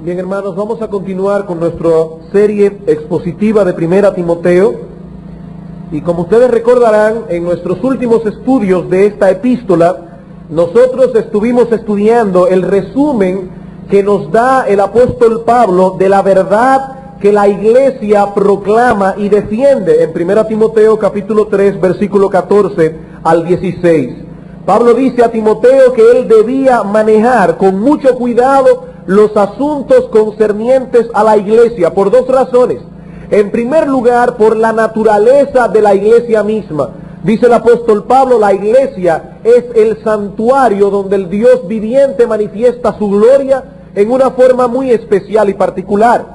Bien, hermanos, vamos a continuar con nuestra serie expositiva de Primera Timoteo. Y como ustedes recordarán, en nuestros últimos estudios de esta epístola, nosotros estuvimos estudiando el resumen que nos da el apóstol Pablo de la verdad que la iglesia proclama y defiende en Primera Timoteo capítulo 3, versículo 14 al 16. Pablo dice a Timoteo que él debía manejar con mucho cuidado los asuntos concernientes a la iglesia por dos razones. En primer lugar, por la naturaleza de la iglesia misma. Dice el apóstol Pablo, la iglesia es el santuario donde el Dios viviente manifiesta su gloria en una forma muy especial y particular.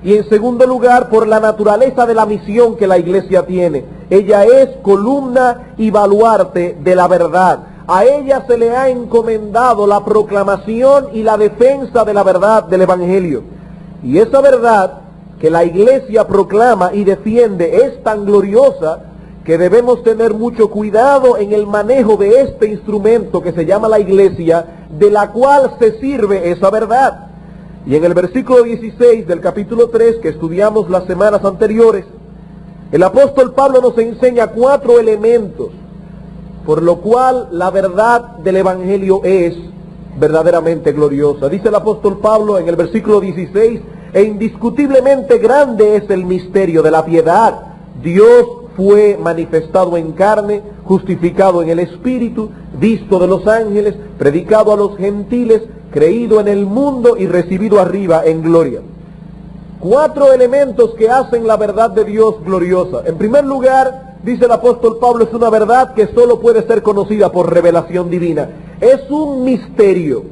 Y en segundo lugar, por la naturaleza de la misión que la iglesia tiene. Ella es columna y baluarte de la verdad. A ella se le ha encomendado la proclamación y la defensa de la verdad del Evangelio. Y esa verdad que la iglesia proclama y defiende es tan gloriosa que debemos tener mucho cuidado en el manejo de este instrumento que se llama la iglesia, de la cual se sirve esa verdad. Y en el versículo 16 del capítulo 3, que estudiamos las semanas anteriores, el apóstol Pablo nos enseña 4 elementos por lo cual la verdad del Evangelio es verdaderamente gloriosa. Dice el apóstol Pablo en el versículo 16, e indiscutiblemente grande es el misterio de la piedad. Dios fue manifestado en carne, justificado en el Espíritu, visto de los ángeles, predicado a los gentiles, creído en el mundo y recibido arriba en gloria. 4 elementos que hacen la verdad de Dios gloriosa. En primer lugar, dice el apóstol Pablo, es una verdad que solo puede ser conocida por revelación divina. Es un misterio.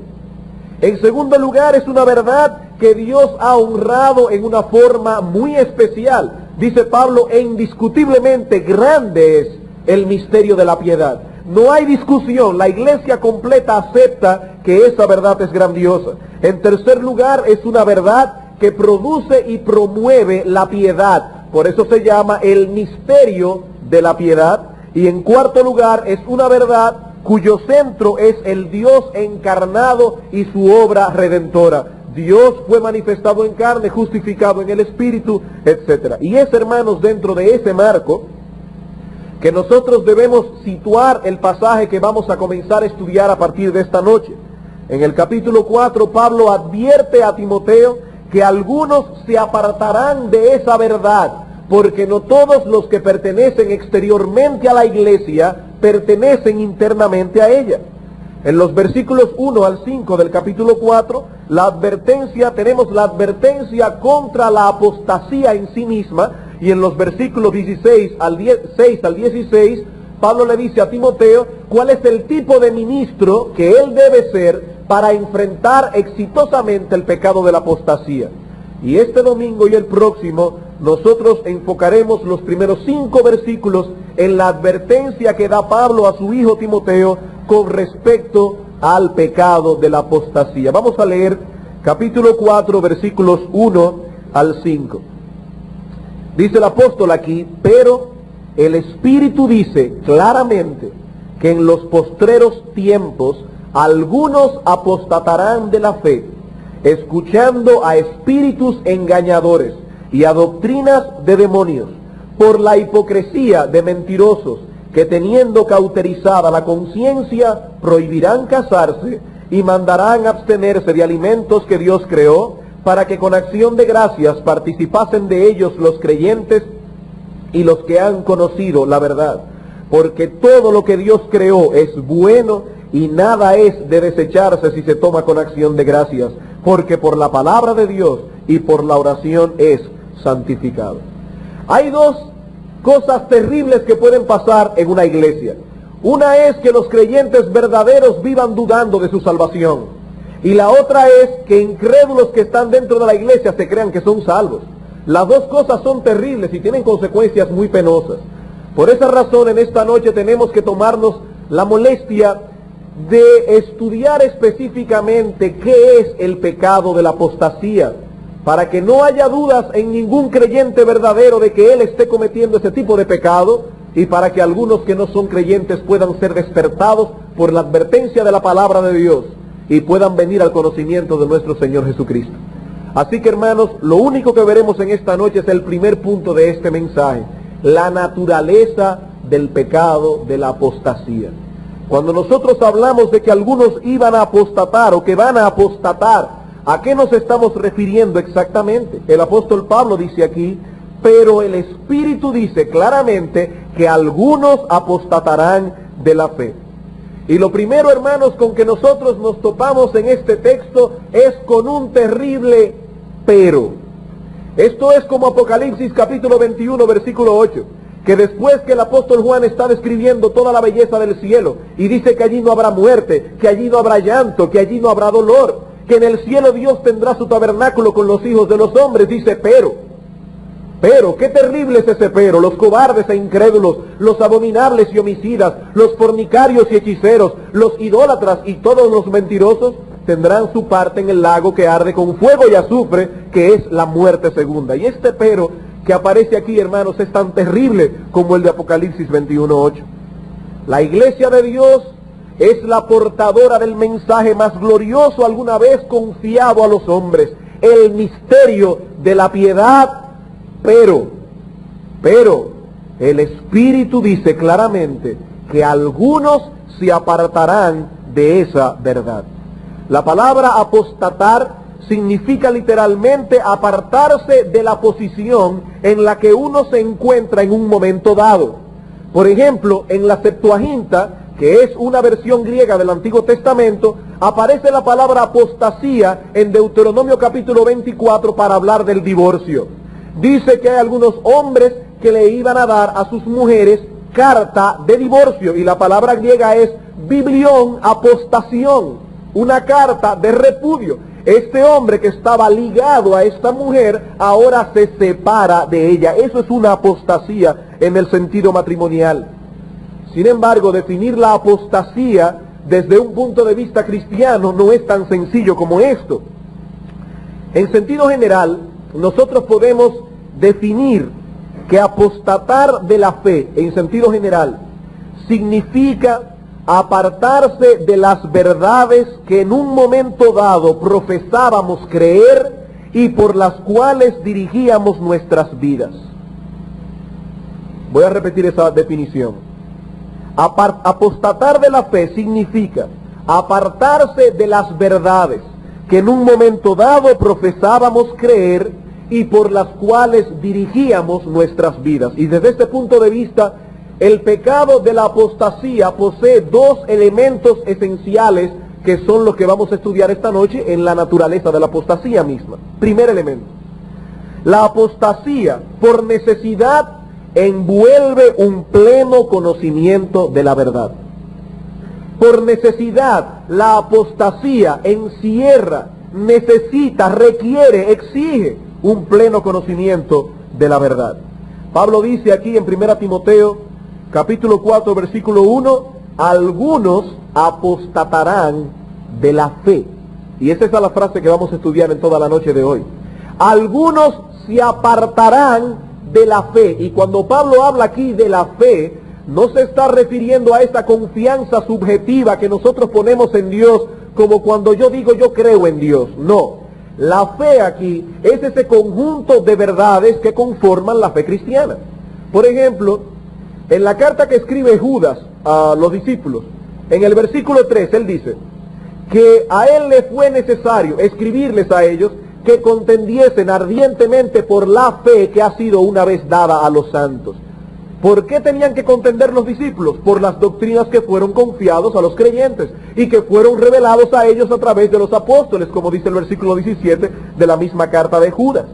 En segundo lugar, es una verdad que Dios ha honrado en una forma muy especial. Dice Pablo, e indiscutiblemente grande es el misterio de la piedad. No hay discusión, la iglesia completa acepta que esa verdad es grandiosa. En tercer lugar, es una verdad que produce y promueve la piedad. Por eso se llama el misterio de la piedad. Y en cuarto lugar, es una verdad cuyo centro es el Dios encarnado y su obra redentora. Dios fue manifestado en carne, justificado en el Espíritu, etc. Y es, hermanos, dentro de ese marco que nosotros debemos situar el pasaje que vamos a comenzar a estudiar a partir de esta noche. En el capítulo 4, Pablo advierte a Timoteo que algunos se apartarán de esa verdad, porque no todos los que pertenecen exteriormente a la iglesia pertenecen internamente a ella. En los versículos 1 al 5 del capítulo 4, tenemos la advertencia contra la apostasía en sí misma, y en los versículos 6 al 16, Pablo le dice a Timoteo cuál es el tipo de ministro que él debe ser para enfrentar exitosamente el pecado de la apostasía. Y este domingo y el próximo nosotros enfocaremos los primeros 5 versículos en la advertencia que da Pablo a su hijo Timoteo con respecto al pecado de la apostasía. Vamos a leer capítulo 4, versículos 1 al 5. Dice el apóstol aquí, pero el Espíritu dice claramente que en los postreros tiempos algunos apostatarán de la fe, escuchando a espíritus engañadores y a doctrinas de demonios, por la hipocresía de mentirosos, que teniendo cauterizada la conciencia, prohibirán casarse y mandarán abstenerse de alimentos que Dios creó, para que con acción de gracias participasen de ellos los creyentes y los que han conocido la verdad. Porque todo lo que Dios creó es bueno, y nada es de desecharse si se toma con acción de gracias, porque por la palabra de Dios y por la oración es santificado. Hay 2 cosas terribles que pueden pasar en una iglesia. Una es que los creyentes verdaderos vivan dudando de su salvación, y la otra es que incrédulos que están dentro de la iglesia se crean que son salvos. Las 2 cosas son terribles y tienen consecuencias muy penosas. Por esa razón, en esta noche tenemos que tomarnos la molestia de estudiar específicamente qué es el pecado de la apostasía, para que no haya dudas en ningún creyente verdadero de que él esté cometiendo ese tipo de pecado, y para que algunos que no son creyentes puedan ser despertados por la advertencia de la palabra de Dios y puedan venir al conocimiento de nuestro Señor Jesucristo. Así que, hermanos, lo único que veremos en esta noche es el primer punto de este mensaje: la naturaleza del pecado, de la apostasía. Cuando nosotros hablamos de que algunos iban a apostatar o que van a apostatar, ¿a qué nos estamos refiriendo exactamente? El apóstol Pablo dice aquí: pero el Espíritu dice claramente que algunos apostatarán de la fe. Y lo primero, hermanos, con que nosotros nos topamos en este texto es con un terrible pero. Esto es como Apocalipsis capítulo 21, versículo 8, que después que el apóstol Juan está describiendo toda la belleza del cielo y dice que allí no habrá muerte, que allí no habrá llanto, que allí no habrá dolor, que en el cielo Dios tendrá su tabernáculo con los hijos de los hombres, dice pero, qué terrible es ese pero: los cobardes e incrédulos, los abominables y homicidas, los fornicarios y hechiceros, los idólatras y todos los mentirosos tendrán su parte en el lago que arde con fuego y azufre, que es la muerte segunda. Y este pero que aparece aquí, hermanos, es tan terrible como el de Apocalipsis 21:8. La iglesia de Dios es la portadora del mensaje más glorioso alguna vez confiado a los hombres: el misterio de la piedad. Pero el Espíritu dice claramente que algunos se apartarán de esa verdad. La palabra apostatar significa literalmente apartarse de la posición en la que uno se encuentra en un momento dado. Por ejemplo, en la Septuaginta, que es una versión griega del Antiguo Testamento, aparece la palabra apostasía en Deuteronomio capítulo 24 para hablar del divorcio. Dice que hay algunos hombres que le iban a dar a sus mujeres carta de divorcio, y la palabra griega es biblión, apostación, una carta de repudio. Este hombre que estaba ligado a esta mujer ahora se separa de ella. Eso es una apostasía en el sentido matrimonial. Sin embargo, definir la apostasía desde un punto de vista cristiano no es tan sencillo como esto. En sentido general, nosotros podemos definir que apostatar de la fe, en sentido general, significa apartarse de las verdades que en un momento dado profesábamos creer y por las cuales dirigíamos nuestras vidas. Voy a repetir esa definición. Apostatar de la fe significa apartarse de las verdades que en un momento dado profesábamos creer y por las cuales dirigíamos nuestras vidas. Y desde este punto de vista, el pecado de la apostasía posee dos elementos esenciales que son los que vamos a estudiar esta noche en la naturaleza de la apostasía misma. Primer elemento: la apostasía, por necesidad, envuelve un pleno conocimiento de la verdad. Por necesidad, la apostasía encierra, necesita, requiere, exige un pleno conocimiento de la verdad. Pablo dice aquí en 1 Timoteo capítulo 4 versículo 1: algunos apostatarán de la fe. Y esa es la frase que vamos a estudiar en toda la noche de hoy. Algunos se apartarán de la fe. Y cuando Pablo habla aquí de la fe, no se está refiriendo a esa confianza subjetiva que nosotros ponemos en Dios, como cuando yo digo yo creo en Dios. No, la fe aquí es ese conjunto de verdades que conforman la fe cristiana. Por ejemplo, en la carta que escribe Judas a los discípulos, en el versículo 3, él dice que a él le fue necesario escribirles a ellos que contendiesen ardientemente por la fe que ha sido una vez dada a los santos. ¿Por qué tenían que contender los discípulos? Por las doctrinas que fueron confiados a los creyentes y que fueron revelados a ellos a través de los apóstoles, como dice el versículo 17 de la misma carta de Judas.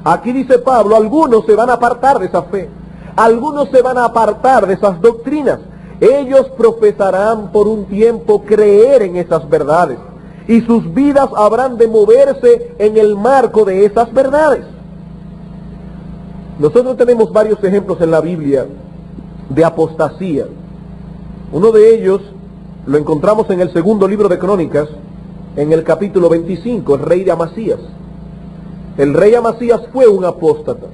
Aquí dice Pablo: algunos se van a apartar de esa fe, algunos se van a apartar de esas doctrinas. Ellos profesarán por un tiempo creer en esas verdades y sus vidas habrán de moverse en el marco de esas verdades. Nosotros tenemos varios ejemplos en la Biblia de apostasía. Uno de ellos lo encontramos en el segundo libro de Crónicas, en el capítulo 25, el rey de Amasías. El rey Amasías fue un apóstata.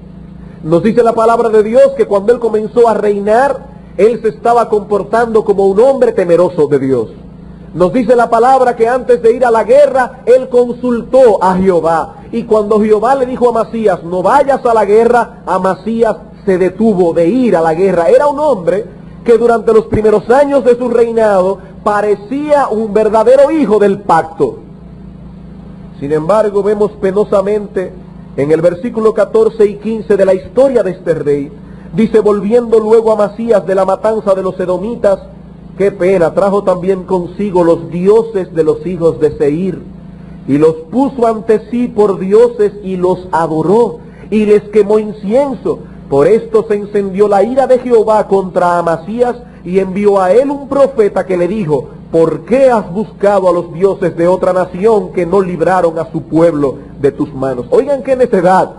Nos dice la palabra de Dios que cuando él comenzó a reinar, él se estaba comportando como un hombre temeroso de Dios. Nos dice la palabra que antes de ir a la guerra, él consultó a Jehová Y cuando Jehová le dijo a Amasías, no vayas a la guerra, Amasías se detuvo de ir a la guerra. Era un hombre que durante los primeros años de su reinado parecía un verdadero hijo del pacto. Sin embargo, vemos penosamente en el versículo 14 y 15 de la historia de este rey, dice, volviendo luego Amasías de la matanza de los edomitas, qué pena, trajo también consigo los dioses de los hijos de Seir, y los puso ante sí por dioses y los adoró, y les quemó incienso. Por esto se encendió la ira de Jehová contra Amasías, y envió a él un profeta que le dijo, ¿por qué has buscado a los dioses de otra nación que no libraron a su pueblo de tus manos? Oigan qué necedad.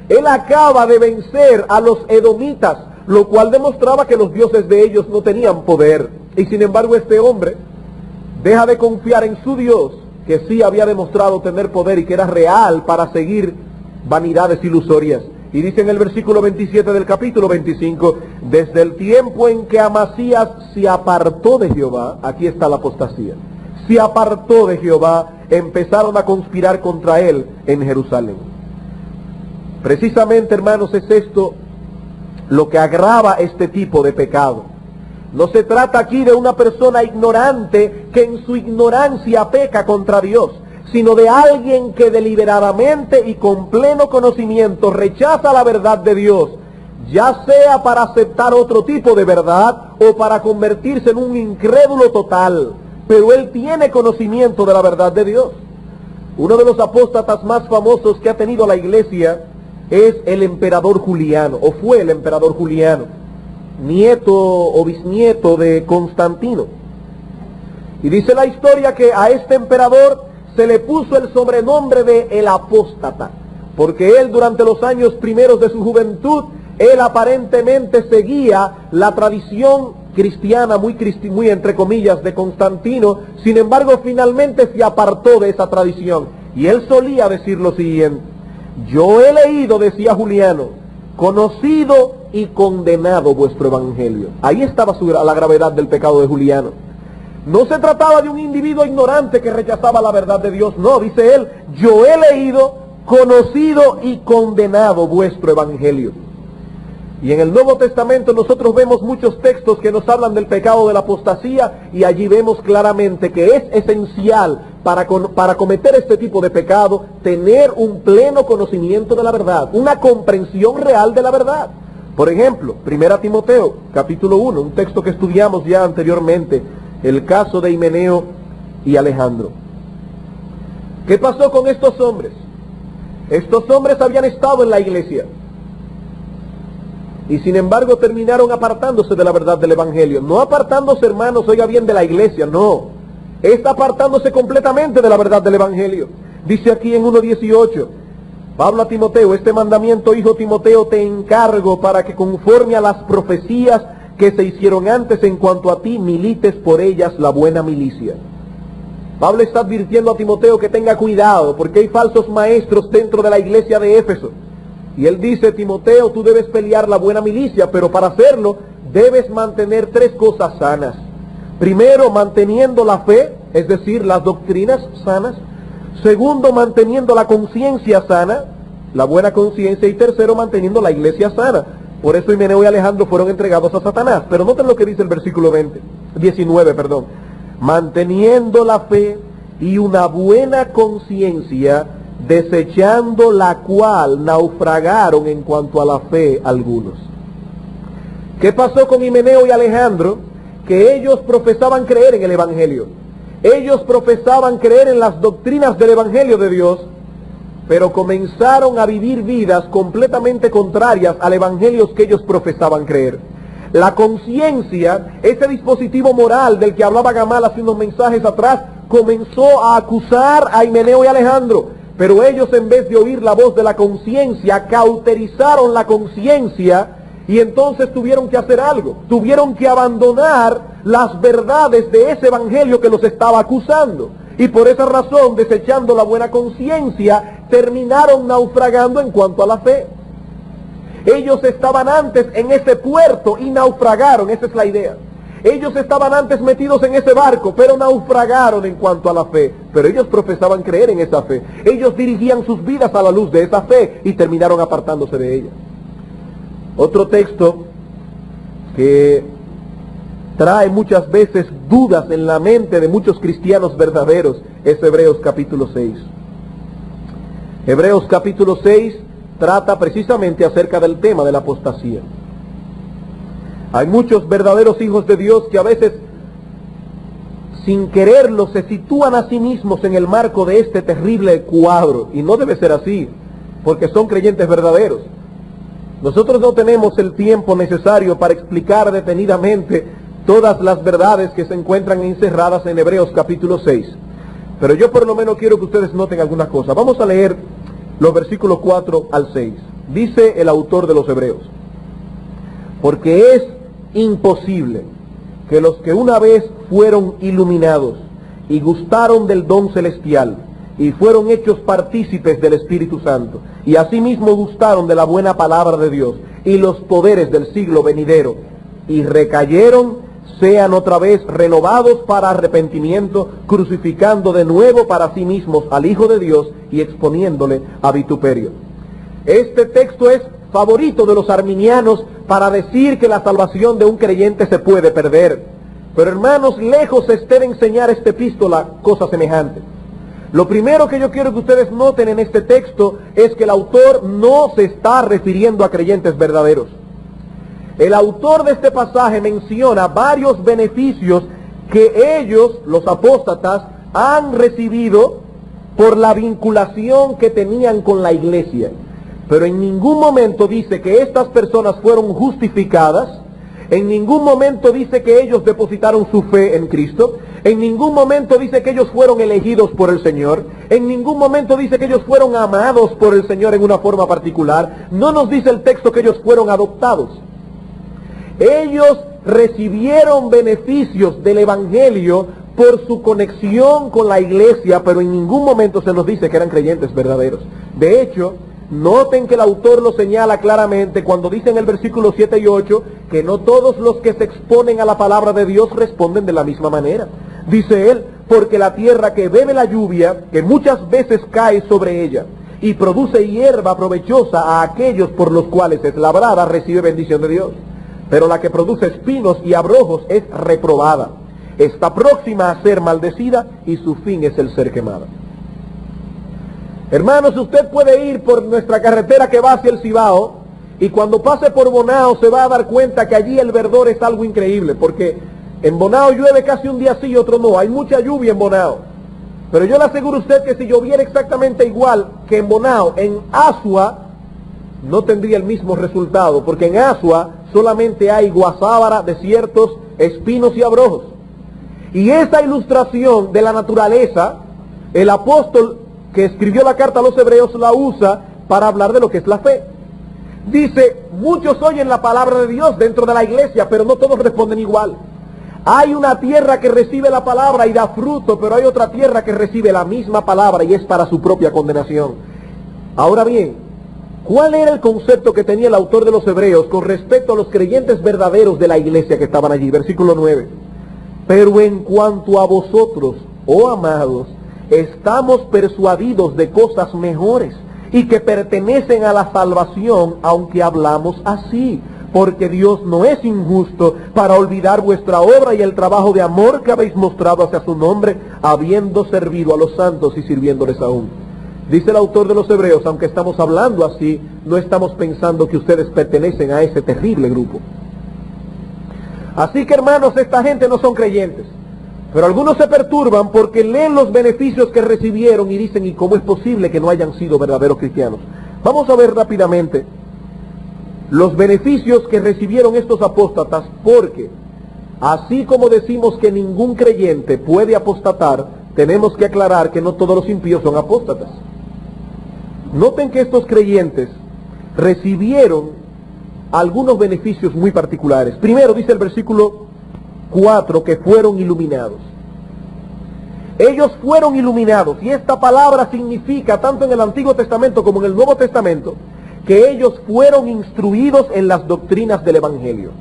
Él acaba de vencer a los edomitas, lo cual demostraba que los dioses de ellos no tenían poder. Y sin embargo este hombre deja de confiar en su Dios, que sí había demostrado tener poder y que era real para seguir vanidades ilusorias. Y dice en el versículo 27 del capítulo 25, desde el tiempo en que Amasías se apartó de Jehová, aquí está la apostasía, se apartó de Jehová, empezaron a conspirar contra él en Jerusalén. Precisamente, hermanos, es esto lo que agrava este tipo de pecado. No se trata aquí de una persona ignorante que en su ignorancia peca contra Dios, sino de alguien que deliberadamente y con pleno conocimiento rechaza la verdad de Dios, ya sea para aceptar otro tipo de verdad o para convertirse en un incrédulo total, pero él tiene conocimiento de la verdad de Dios. Uno de los apóstatas más famosos que ha tenido la iglesia es el emperador Juliano, o fue el emperador Juliano, nieto o bisnieto de Constantino. Y dice la historia que a este emperador se le puso el sobrenombre de el apóstata, porque él durante los años primeros de su juventud, él aparentemente seguía la tradición cristiana, muy entre comillas, de Constantino. Sin embargo, finalmente se apartó de esa tradición. Y él solía decir lo siguiente, yo he leído, decía Juliano, conocido y condenado vuestro evangelio. Ahí estaba la gravedad del pecado de Juliano. No se trataba de un individuo ignorante que rechazaba la verdad de Dios. No, dice él, yo he leído, conocido y condenado vuestro evangelio. Y en el Nuevo Testamento nosotros vemos muchos textos que nos hablan del pecado de la apostasía, y allí vemos claramente que es esencial para cometer este tipo de pecado tener un pleno conocimiento de la verdad, una comprensión real de la verdad. Por ejemplo, 1 Timoteo, capítulo 1, un texto que estudiamos ya anteriormente, el caso de Himeneo y Alejandro. ¿Qué pasó con estos hombres? Estos hombres habían estado en la iglesia y sin embargo terminaron apartándose de la verdad del evangelio. No apartándose, hermanos, oiga bien, de la iglesia, no. Está apartándose completamente de la verdad del evangelio. Dice aquí en 1:18, Pablo a Timoteo, este mandamiento, hijo Timoteo, te encargo para que conforme a las profecías que se hicieron antes en cuanto a ti, milites por ellas la buena milicia. Pablo está advirtiendo a Timoteo que tenga cuidado, porque hay falsos maestros dentro de la iglesia de Éfeso. Y él dice, Timoteo, tú debes pelear la buena milicia, pero para hacerlo debes mantener tres cosas sanas. Primero, manteniendo la fe, es decir, las doctrinas sanas. Segundo, manteniendo la conciencia sana, la buena conciencia. Y tercero, manteniendo la iglesia sana. Por eso Himeneo y Alejandro fueron entregados a Satanás. Pero noten lo que dice el versículo 19. Manteniendo la fe y una buena conciencia, desechando la cual naufragaron en cuanto a la fe algunos. ¿Qué pasó con Himeneo y Alejandro? Que ellos profesaban creer en el evangelio. Ellos profesaban creer en las doctrinas del evangelio de Dios, pero comenzaron a vivir vidas completamente contrarias al evangelio que ellos profesaban creer. La conciencia, ese dispositivo moral del que hablaba Gamal hace unos mensajes atrás, comenzó a acusar a Himeneo y Alejandro, pero ellos, en vez de oír la voz de la conciencia, cauterizaron la conciencia y entonces tuvieron que hacer algo. Tuvieron que abandonar las verdades de ese evangelio que los estaba acusando. Y por esa razón, desechando la buena conciencia, terminaron naufragando en cuanto a la fe. Ellos estaban antes en ese puerto y naufragaron, esa es la idea. Ellos estaban antes metidos en ese barco, pero naufragaron en cuanto a la fe. Pero ellos profesaban creer en esa fe. Ellos dirigían sus vidas a la luz de esa fe y terminaron apartándose de ella. Otro texto que trae muchas veces dudas en la mente de muchos cristianos verdaderos es Hebreos capítulo 6. Hebreos capítulo 6 trata precisamente acerca del tema de la apostasía. Hay muchos verdaderos hijos de Dios que a veces, sin quererlo, se sitúan a sí mismos en el marco de este terrible cuadro. Y no debe ser así, porque son creyentes verdaderos. Nosotros no tenemos el tiempo necesario para explicar detenidamente todas las verdades que se encuentran encerradas en Hebreos capítulo 6. Pero yo por lo menos quiero que ustedes noten algunas cosas. Vamos a leer los versículos 4 al 6. Dice el autor de los Hebreos: porque es imposible que los que una vez fueron iluminados y gustaron del don celestial y fueron hechos partícipes del Espíritu Santo y asimismo gustaron de la buena palabra de Dios y los poderes del siglo venidero y recayeron, sean otra vez renovados para arrepentimiento, crucificando de nuevo para sí mismos al Hijo de Dios y exponiéndole a vituperio. Este texto es favorito de los arminianos para decir que la salvación de un creyente se puede perder. Pero hermanos, lejos esté de enseñar esta epístola cosa semejante. Lo primero que yo quiero que ustedes noten en este texto es que el autor no se está refiriendo a creyentes verdaderos. El autor de este pasaje menciona varios beneficios que ellos, los apóstatas, han recibido por la vinculación que tenían con la iglesia. Pero en ningún momento dice que estas personas fueron justificadas, en ningún momento dice que ellos depositaron su fe en Cristo, en ningún momento dice que ellos fueron elegidos por el Señor, en ningún momento dice que ellos fueron amados por el Señor en una forma particular. No nos dice el texto que ellos fueron adoptados. Ellos recibieron beneficios del Evangelio por su conexión con la iglesia, pero en ningún momento se nos dice que eran creyentes verdaderos. De hecho, noten que el autor lo señala claramente cuando dice en el versículo 7 y 8 que no todos los que se exponen a la palabra de Dios responden de la misma manera. Dice él, porque la tierra que bebe la lluvia, que muchas veces cae sobre ella, y produce hierba provechosa a aquellos por los cuales es labrada, recibe bendición de Dios. Pero la que produce espinos y abrojos es reprobada. Está próxima a ser maldecida y su fin es el ser quemada. Hermanos, usted puede ir por nuestra carretera que va hacia el Cibao y cuando pase por Bonao se va a dar cuenta que allí el verdor es algo increíble, porque en Bonao llueve casi un día sí y otro no. Hay mucha lluvia en Bonao. Pero yo le aseguro a usted que si lloviera exactamente igual que en Bonao, en Asua no tendría el mismo resultado, porque en Asua solamente hay guasábara, desiertos, espinos y abrojos. Y esa ilustración de la naturaleza, el apóstol que escribió la carta a los Hebreos la usa para hablar de lo que es la fe. Dice, muchos oyen la palabra de Dios dentro de la iglesia, pero no todos responden igual. Hay una tierra que recibe la palabra y da fruto, pero hay otra tierra que recibe la misma palabra y es para su propia condenación. Ahora bien, ¿cuál era el concepto que tenía el autor de los Hebreos con respecto a los creyentes verdaderos de la iglesia que estaban allí? Versículo 9. Pero en cuanto a vosotros, oh amados, estamos persuadidos de cosas mejores y que pertenecen a la salvación, aunque hablamos así, porque Dios no es injusto para olvidar vuestra obra y el trabajo de amor que habéis mostrado hacia su nombre, habiendo servido a los santos y sirviéndoles aún. Dice el autor de los Hebreos, aunque estamos hablando así, no estamos pensando que ustedes pertenecen a ese terrible grupo. Así que hermanos, esta gente no son creyentes. Pero algunos se perturban porque leen los beneficios que recibieron y dicen, ¿y cómo es posible que no hayan sido verdaderos cristianos? Vamos a ver rápidamente los beneficios que recibieron estos apóstatas, porque así como decimos que ningún creyente puede apostatar, tenemos que aclarar que no todos los impíos son apóstatas. Noten que estos creyentes recibieron algunos beneficios muy particulares. Primero dice el versículo 4 que fueron iluminados. Ellos fueron iluminados, y esta palabra significa, tanto en el Antiguo Testamento como en el Nuevo Testamento, que ellos fueron instruidos en las doctrinas del Evangelio.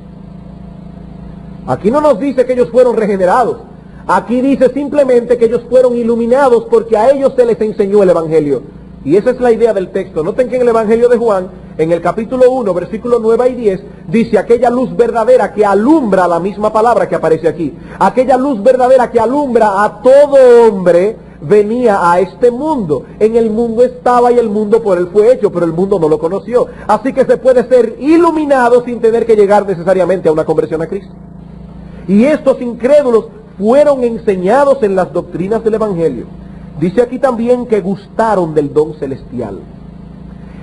Aquí no nos dice que ellos fueron regenerados. Aquí dice simplemente que ellos fueron iluminados porque a ellos se les enseñó el Evangelio. Y esa es la idea del texto. Noten que en el Evangelio de Juan, en el capítulo 1, versículos 9 y 10, dice aquella luz verdadera que alumbra, la misma palabra que aparece aquí. Aquella luz verdadera que alumbra a todo hombre venía a este mundo. En el mundo estaba y el mundo por él fue hecho, pero el mundo no lo conoció. Así que se puede ser iluminado sin tener que llegar necesariamente a una conversión a Cristo. Y estos incrédulos fueron enseñados en las doctrinas del Evangelio. Dice aquí también que gustaron del don celestial.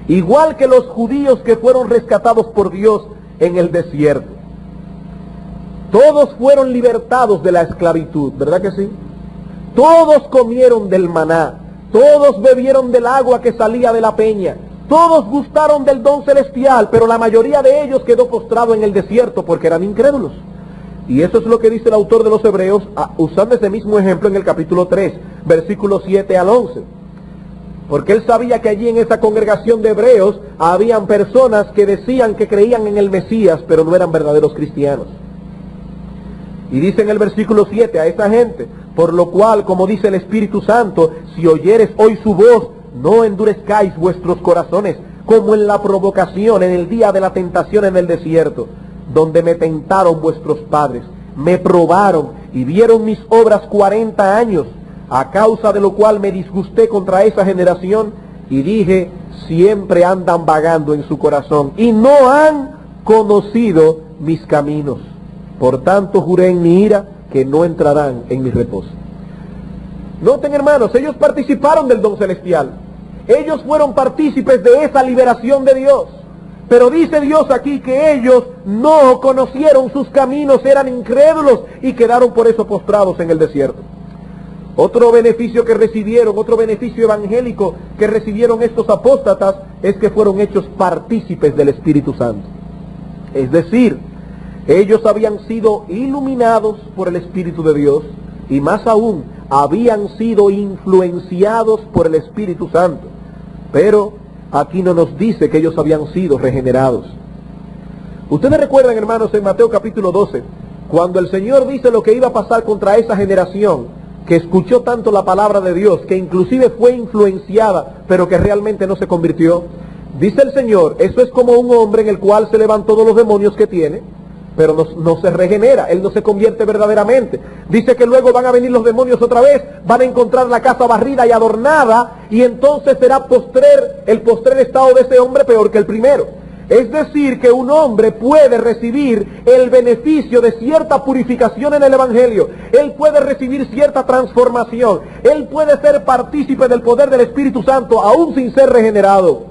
Igual que los judíos que fueron rescatados por Dios en el desierto. Todos fueron libertados de la esclavitud, ¿verdad que sí? Todos comieron del maná, todos bebieron del agua que salía de la peña, todos gustaron del don celestial, pero la mayoría de ellos quedó postrado en el desierto porque eran incrédulos. Y eso es lo que dice el autor de los Hebreos, usando ese mismo ejemplo en el capítulo 3, versículos 7 al 11. Porque él sabía que allí en esa congregación de hebreos habían personas que decían que creían en el Mesías, pero no eran verdaderos cristianos. Y dice en el versículo 7 a esa gente: por lo cual, como dice el Espíritu Santo, si oyeres hoy su voz, no endurezcáis vuestros corazones, como en la provocación, en el día de la tentación en el desierto, donde me tentaron vuestros padres, me probaron y vieron mis obras 40 años, a causa de lo cual me disgusté contra esa generación, y dije, siempre andan vagando en su corazón, y no han conocido mis caminos. Por tanto juré en mi ira que no entrarán en mi reposo. Noten, hermanos, ellos participaron del don celestial. Ellos fueron partícipes de esa liberación de Dios. Pero dice Dios aquí que ellos no conocieron sus caminos, eran incrédulos y quedaron por eso postrados en el desierto. Otro beneficio que recibieron, otro beneficio evangélico que recibieron estos apóstatas es que fueron hechos partícipes del Espíritu Santo. Es decir, ellos habían sido iluminados por el Espíritu de Dios y más aún, habían sido influenciados por el Espíritu Santo. Pero aquí no nos dice que ellos habían sido regenerados. Ustedes recuerdan, hermanos, en Mateo capítulo 12, cuando el Señor dice lo que iba a pasar contra esa generación que escuchó tanto la palabra de Dios, que inclusive fue influenciada, pero que realmente no se convirtió. Dice el Señor, eso es como un hombre en el cual se le van todos los demonios que tiene, pero no se regenera, él no se convierte verdaderamente. Dice que luego van a venir los demonios otra vez, van a encontrar la casa barrida y adornada, y entonces será el postrer estado de ese hombre peor que el primero. Es decir, que un hombre puede recibir el beneficio de cierta purificación en el Evangelio, él puede recibir cierta transformación, él puede ser partícipe del poder del Espíritu Santo aún sin ser regenerado,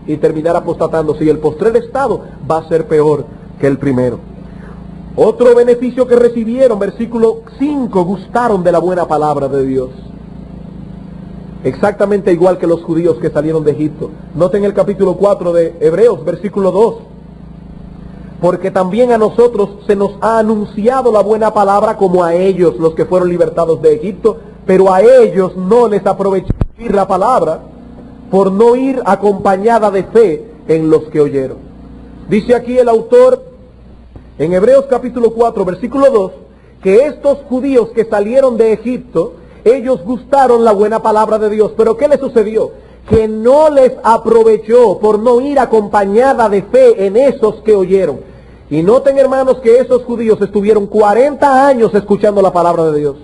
y terminar apostatándose, y el postrer estado va a ser peor que el primero. Otro beneficio que recibieron, versículo 5, gustaron de la buena palabra de Dios. Exactamente igual que los judíos que salieron de Egipto. Noten el capítulo 4 de Hebreos, versículo 2. Porque también a nosotros se nos ha anunciado la buena palabra como a ellos, los que fueron libertados de Egipto, pero a ellos no les aprovechó oír la palabra, por no ir acompañada de fe en los que oyeron. Dice aquí el autor, en Hebreos capítulo 4, versículo 2, que estos judíos que salieron de Egipto, ellos gustaron la buena palabra de Dios. Pero ¿qué les sucedió? Que no les aprovechó por no ir acompañada de fe en esos que oyeron. Y noten, hermanos, que esos judíos estuvieron 40 años escuchando la palabra de Dios.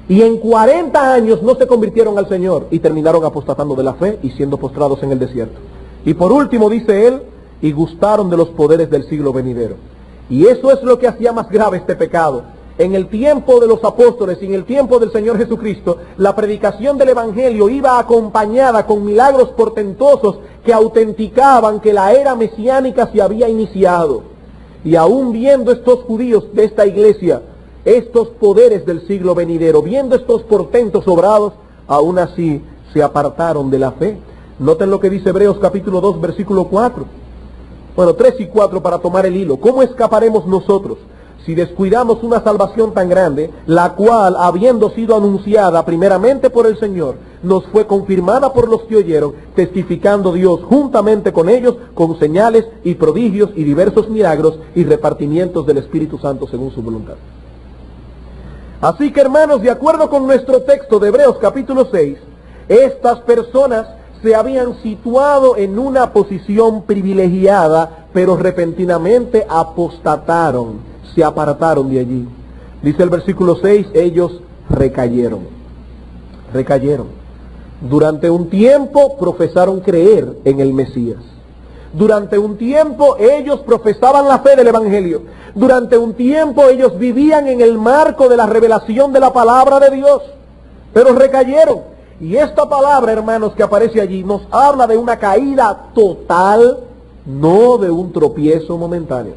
Y en 40 años no se convirtieron al Señor y terminaron apostatando de la fe y siendo postrados en el desierto. Y por último dice él, y gustaron de los poderes del siglo venidero. Y eso es lo que hacía más grave este pecado. En el tiempo de los apóstoles y en el tiempo del Señor Jesucristo, la predicación del Evangelio iba acompañada con milagros portentosos que autenticaban que la era mesiánica se había iniciado. Y aún viendo estos judíos de esta iglesia, estos poderes del siglo venidero, viendo estos portentos obrados, aún así se apartaron de la fe. Noten lo que dice Hebreos capítulo 2, versículo 4. Bueno, 3 y 4 para tomar el hilo. ¿Cómo escaparemos nosotros si descuidamos una salvación tan grande, la cual, habiendo sido anunciada primeramente por el Señor, nos fue confirmada por los que oyeron, testificando Dios juntamente con ellos, con señales y prodigios y diversos milagros y repartimientos del Espíritu Santo según su voluntad. Así que, hermanos, de acuerdo con nuestro texto de Hebreos capítulo 6, estas personas se habían situado en una posición privilegiada, pero repentinamente apostataron, se apartaron de allí. Dice el versículo 6, ellos recayeron. Durante un tiempo profesaron creer en el Mesías. Durante un tiempo ellos profesaban la fe del Evangelio. Durante un tiempo ellos vivían en el marco de la revelación de la palabra de Dios. Pero recayeron. Y esta palabra, hermanos, que aparece allí, nos habla de una caída total, no de un tropiezo momentáneo.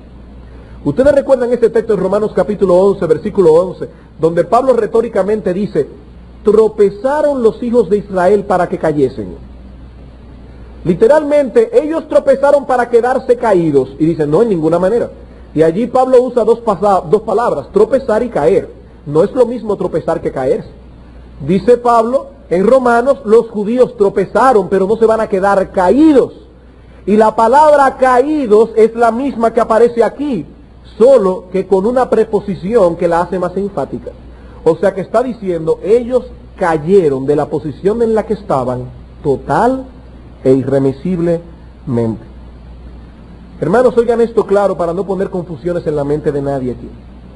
Ustedes recuerdan este texto en Romanos capítulo 11, versículo 11, donde Pablo retóricamente dice, tropezaron los hijos de Israel para que cayesen. Literalmente, ellos tropezaron para quedarse caídos. Y dicen, no, en ninguna manera. Y allí Pablo usa dos palabras, tropezar y caer. No es lo mismo tropezar que caerse. Dice Pablo, en Romanos, los judíos tropezaron, pero no se van a quedar caídos. Y la palabra caídos es la misma que aparece aquí, solo que con una preposición que la hace más enfática. O sea que está diciendo, ellos cayeron de la posición en la que estaban total e irremisiblemente. Hermanos, oigan esto claro para no poner confusiones en la mente de nadie aquí.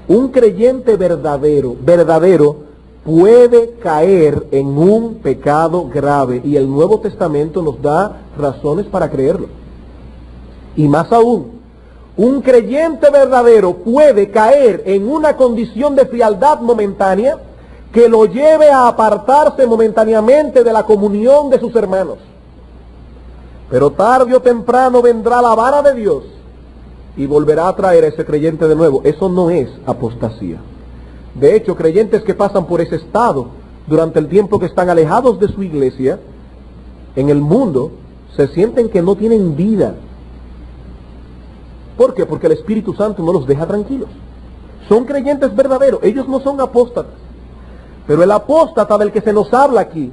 Un creyente verdadero, puede caer en un pecado grave y el Nuevo Testamento nos da razones para creerlo. Y más aún, un creyente verdadero puede caer en una condición de frialdad momentánea que lo lleve a apartarse momentáneamente de la comunión de sus hermanos. Pero tarde o temprano vendrá la vara de Dios y volverá a traer a ese creyente de nuevo. Eso no es apostasía. De hecho, creyentes que pasan por ese estado durante el tiempo que están alejados de su iglesia, en el mundo, se sienten que no tienen vida. ¿Por qué? Porque el Espíritu Santo no los deja tranquilos. Son creyentes verdaderos, ellos no son apóstatas. Pero el apóstata del que se nos habla aquí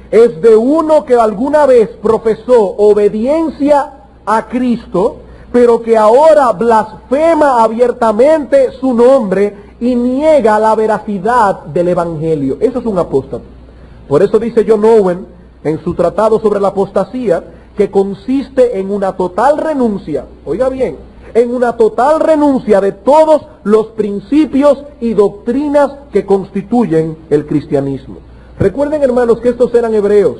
es de uno que alguna vez profesó obediencia a Cristo, pero que ahora blasfema abiertamente su nombre y niega la veracidad del Evangelio. Eso es un apóstata. Por eso dice John Owen en su tratado sobre la apostasía, que consiste en una total renuncia, oiga bien, en una total renuncia de todos los principios y doctrinas que constituyen el cristianismo. Recuerden, hermanos, que estos eran hebreos,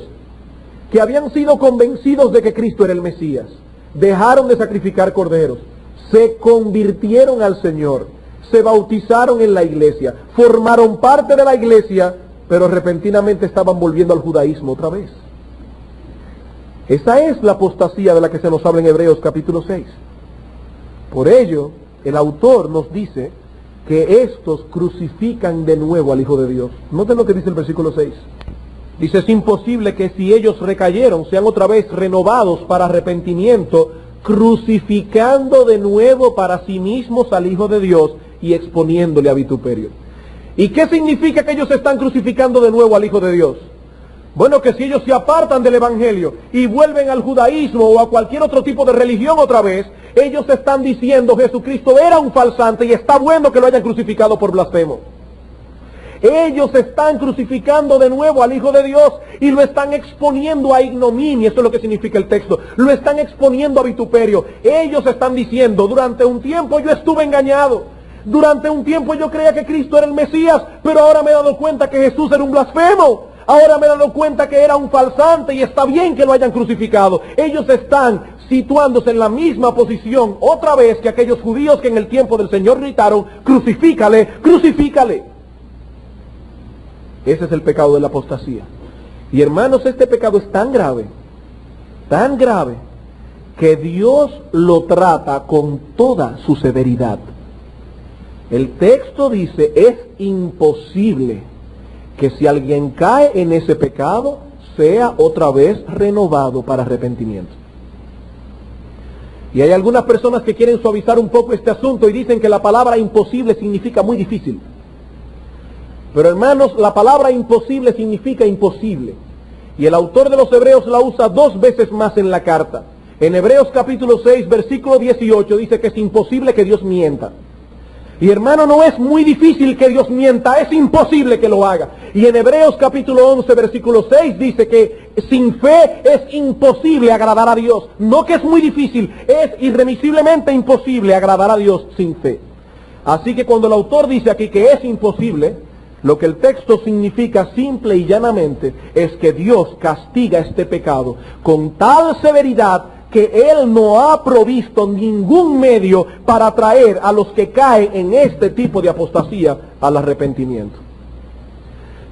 que habían sido convencidos de que Cristo era el Mesías, dejaron de sacrificar corderos, se convirtieron al Señor, se bautizaron en la iglesia, formaron parte de la iglesia, pero repentinamente estaban volviendo al judaísmo otra vez. Esa es la apostasía de la que se nos habla en Hebreos capítulo 6. Por ello, el autor nos dice que estos crucifican de nuevo al Hijo de Dios. Noten lo que dice el versículo 6. Dice, es imposible que si ellos recayeron, sean otra vez renovados para arrepentimiento, crucificando de nuevo para sí mismos al Hijo de Dios y exponiéndole a vituperio. ¿Y qué significa que ellos están crucificando de nuevo al Hijo de Dios? Bueno, que si ellos se apartan del Evangelio y vuelven al judaísmo o a cualquier otro tipo de religión otra vez, ellos están diciendo Jesucristo era un falsante y está bueno que lo hayan crucificado por blasfemo. Ellos están crucificando de nuevo al Hijo de Dios y lo están exponiendo a ignominia. Esto es lo que significa el texto. Lo están exponiendo a vituperio. Ellos están diciendo, durante un tiempo yo estuve engañado. Durante un tiempo yo creía que Cristo era el Mesías, pero ahora me he dado cuenta que Jesús era un blasfemo. Ahora me he dado cuenta que era un falsante y está bien que lo hayan crucificado. Ellos están situándose en la misma posición otra vez que aquellos judíos que en el tiempo del Señor gritaron, crucifícale, crucifícale. Ese es el pecado de la apostasía. Y hermanos, este pecado es tan grave, que Dios lo trata con toda su severidad. El texto dice, es imposible que si alguien cae en ese pecado, sea otra vez renovado para arrepentimiento. Y hay algunas personas que quieren suavizar un poco este asunto y dicen que la palabra imposible significa muy difícil. Pero hermanos, la palabra imposible significa imposible. Y el autor de los Hebreos la usa 2 veces más en la carta. En Hebreos capítulo 6, versículo 18 dice que es imposible que Dios mienta. Y hermano, no es muy difícil que Dios mienta, es imposible que lo haga. Y en Hebreos capítulo 11, versículo 6 dice que sin fe es imposible agradar a Dios. No que es muy difícil, es irremisiblemente imposible agradar a Dios sin fe. Así que cuando el autor dice aquí que es imposible, lo que el texto significa simple y llanamente es que Dios castiga este pecado con tal severidad que Él no ha provisto ningún medio para traer a los que caen en este tipo de apostasía al arrepentimiento.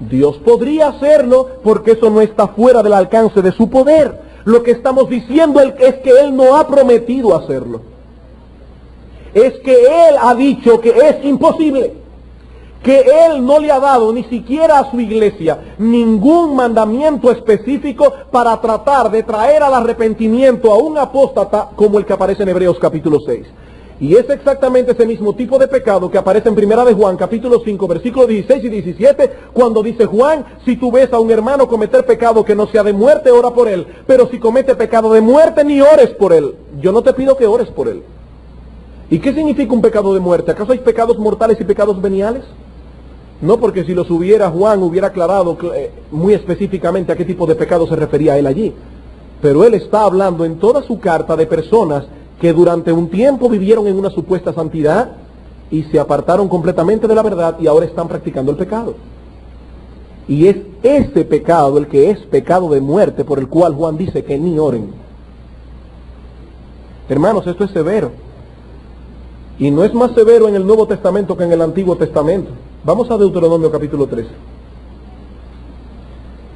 Dios podría hacerlo porque eso no está fuera del alcance de su poder. Lo que estamos diciendo es que Él no ha prometido hacerlo. Es que Él ha dicho que es imposible. Que Él no le ha dado ni siquiera a su iglesia ningún mandamiento específico para tratar de traer al arrepentimiento a un apóstata como el que aparece en Hebreos capítulo 6. Y es exactamente ese mismo tipo de pecado que aparece en Primera de Juan capítulo 5 versículos 16 y 17 cuando dice Juan: si tú ves a un hermano cometer pecado que no sea de muerte, ora por él, pero si comete pecado de muerte, ni ores por él. Yo no te pido que ores por él. ¿Y qué significa un pecado de muerte? ¿Acaso hay pecados mortales y pecados veniales? No, porque si los hubiera, Juan hubiera aclarado muy específicamente a qué tipo de pecado se refería él allí. Pero él está hablando en toda su carta de personas que durante un tiempo vivieron en una supuesta santidad y se apartaron completamente de la verdad y ahora están practicando el pecado. Y es ese pecado el que es pecado de muerte por el cual Juan dice que ni oren. Hermanos, esto es severo. Y no es más severo en el Nuevo Testamento que en el Antiguo Testamento. Vamos a Deuteronomio capítulo 13.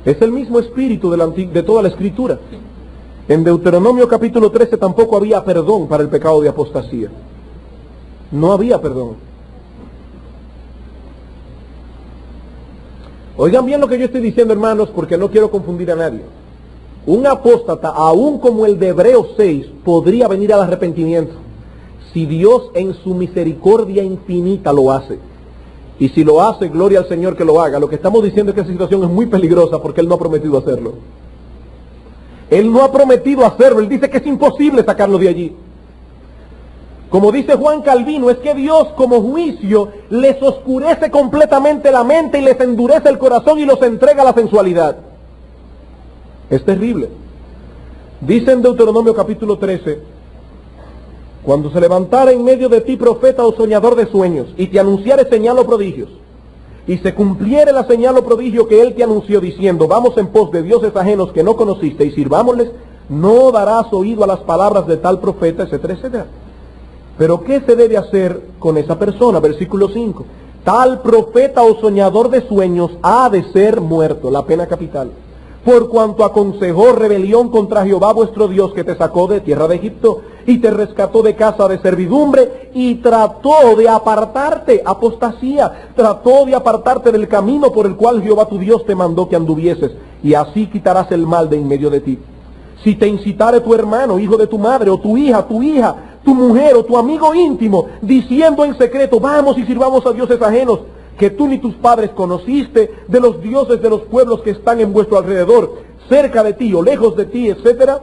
Es el mismo espíritu de toda la Escritura. En Deuteronomio capítulo 13 tampoco había perdón para el pecado de apostasía. No había perdón. Oigan bien lo que yo estoy diciendo, hermanos, porque no quiero confundir a nadie. Un apóstata, aún como el de Hebreos 6, podría venir al arrepentimiento si Dios en su misericordia infinita lo hace. Y si lo hace, gloria al Señor que lo haga. Lo que estamos diciendo es que esa situación es muy peligrosa porque Él no ha prometido hacerlo. Él no ha prometido hacerlo. Él dice que es imposible sacarlo de allí. Como dice Juan Calvino, es que Dios como juicio les oscurece completamente la mente y les endurece el corazón y los entrega a la sensualidad. Es terrible. Dice en Deuteronomio capítulo 13: cuando se levantara en medio de ti profeta o soñador de sueños, y te anunciare señal o prodigios, y se cumpliere la señal o prodigio que él te anunció, diciendo: vamos en pos de dioses ajenos que no conociste y sirvámosles, no darás oído a las palabras de tal profeta, etcétera, etcétera. Pero ¿qué se debe hacer con esa persona? Versículo 5. Tal profeta o soñador de sueños ha de ser muerto, la pena capital, por cuanto aconsejó rebelión contra Jehová vuestro Dios, que te sacó de tierra de Egipto y te rescató de casa de servidumbre, y trató de apartarte, apostasía, trató de apartarte del camino por el cual Jehová tu Dios te mandó que anduvieses, y así quitarás el mal de en medio de ti. Si te incitare tu hermano, hijo de tu madre, o tu hija, tu mujer, o tu amigo íntimo, diciendo en secreto: vamos y sirvamos a dioses ajenos, que tú ni tus padres conociste, de los dioses de los pueblos que están en vuestro alrededor, cerca de ti o lejos de ti, etcétera.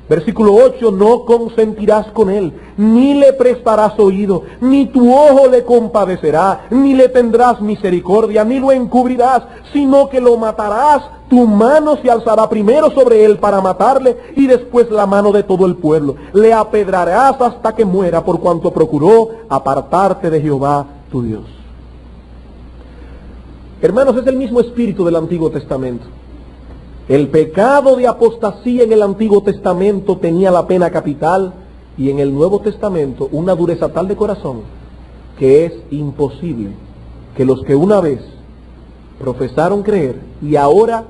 Versículo 8, no consentirás con él, ni le prestarás oído, ni tu ojo le compadecerá, ni le tendrás misericordia, ni lo encubrirás, sino que lo matarás. Tu mano se alzará primero sobre él para matarle, y después la mano de todo el pueblo. Le apedrarás hasta que muera, por cuanto procuró apartarte de Jehová tu Dios. Hermanos, es el mismo espíritu del Antiguo Testamento. El pecado de apostasía en el Antiguo Testamento tenía la pena capital, y en el Nuevo Testamento una dureza tal de corazón que es imposible que los que una vez profesaron creer y ahora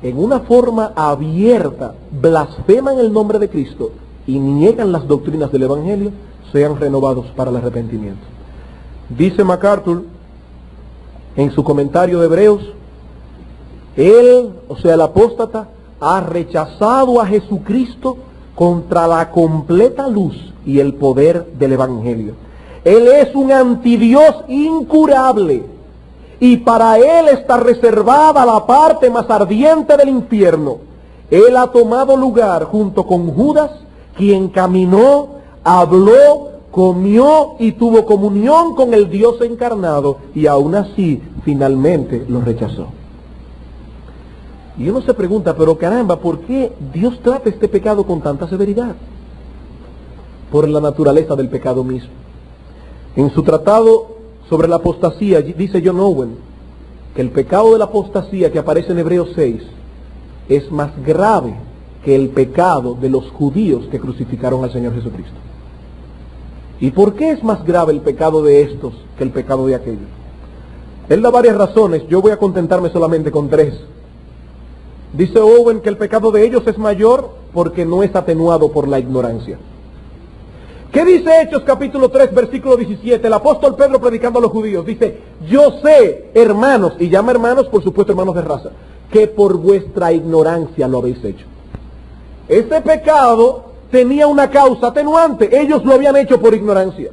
en una forma abierta blasfeman el nombre de Cristo y niegan las doctrinas del Evangelio sean renovados para el arrepentimiento. Dice MacArthur en su comentario de Hebreos: él, o sea el apóstata, ha rechazado a Jesucristo contra la completa luz y el poder del Evangelio. Él es un antidios incurable y para él está reservada la parte más ardiente del infierno. Él ha tomado lugar junto con Judas, quien caminó, habló, comió y tuvo comunión con el Dios encarnado, y aún así finalmente lo rechazó. Y uno se pregunta, pero caramba, ¿por qué Dios trata este pecado con tanta severidad? Por la naturaleza del pecado mismo. En su tratado sobre la apostasía dice John Owen que el pecado de la apostasía que aparece en Hebreos 6 es más grave que el pecado de los judíos que crucificaron al Señor Jesucristo. ¿Y por qué es más grave el pecado de estos que el pecado de aquellos? Él da varias razones, yo voy a contentarme solamente con 3. Dice Owen que el pecado de ellos es mayor porque no es atenuado por la ignorancia. ¿Qué dice Hechos capítulo 3, versículo 17? El apóstol Pedro predicando a los judíos dice: yo sé, hermanos, y llama hermanos, por supuesto hermanos de raza, que por vuestra ignorancia lo habéis hecho. Este pecado tenía una causa atenuante, ellos lo habían hecho por ignorancia.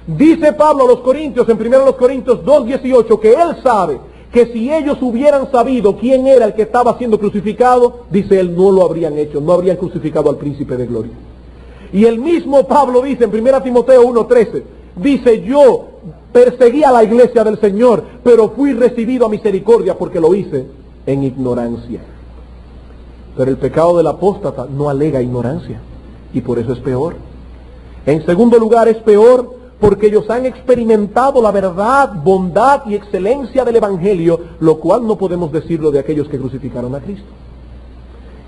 Dice Pablo a los Corintios, en 1 Corintios 2:18, que él sabe que si ellos hubieran sabido quién era el que estaba siendo crucificado, dice él, no lo habrían hecho, no habrían crucificado al príncipe de gloria. Y el mismo Pablo dice en 1 Timoteo 1:13, dice: yo perseguí a la iglesia del Señor, pero fui recibido a misericordia porque lo hice en ignorancia. Pero el pecado del apóstata no alega ignorancia, y por eso es peor. En segundo lugar, es peor porque ellos han experimentado la verdad, bondad y excelencia del Evangelio, lo cual no podemos decirlo de aquellos que crucificaron a Cristo.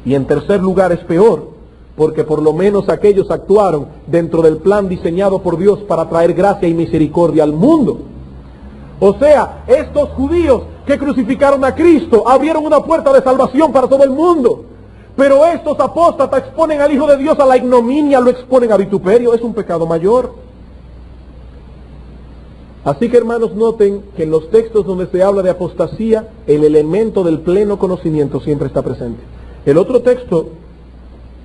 Y en tercer lugar, es peor porque por lo menos aquellos actuaron dentro del plan diseñado por Dios para traer gracia y misericordia al mundo. O sea, estos judíos que crucificaron a Cristo abrieron una puerta de salvación para todo el mundo. Pero estos apóstatas exponen al Hijo de Dios a la ignominia, lo exponen a vituperio. Es un pecado mayor. Así que, hermanos, noten que en los textos donde se habla de apostasía, el elemento del pleno conocimiento siempre está presente. El otro texto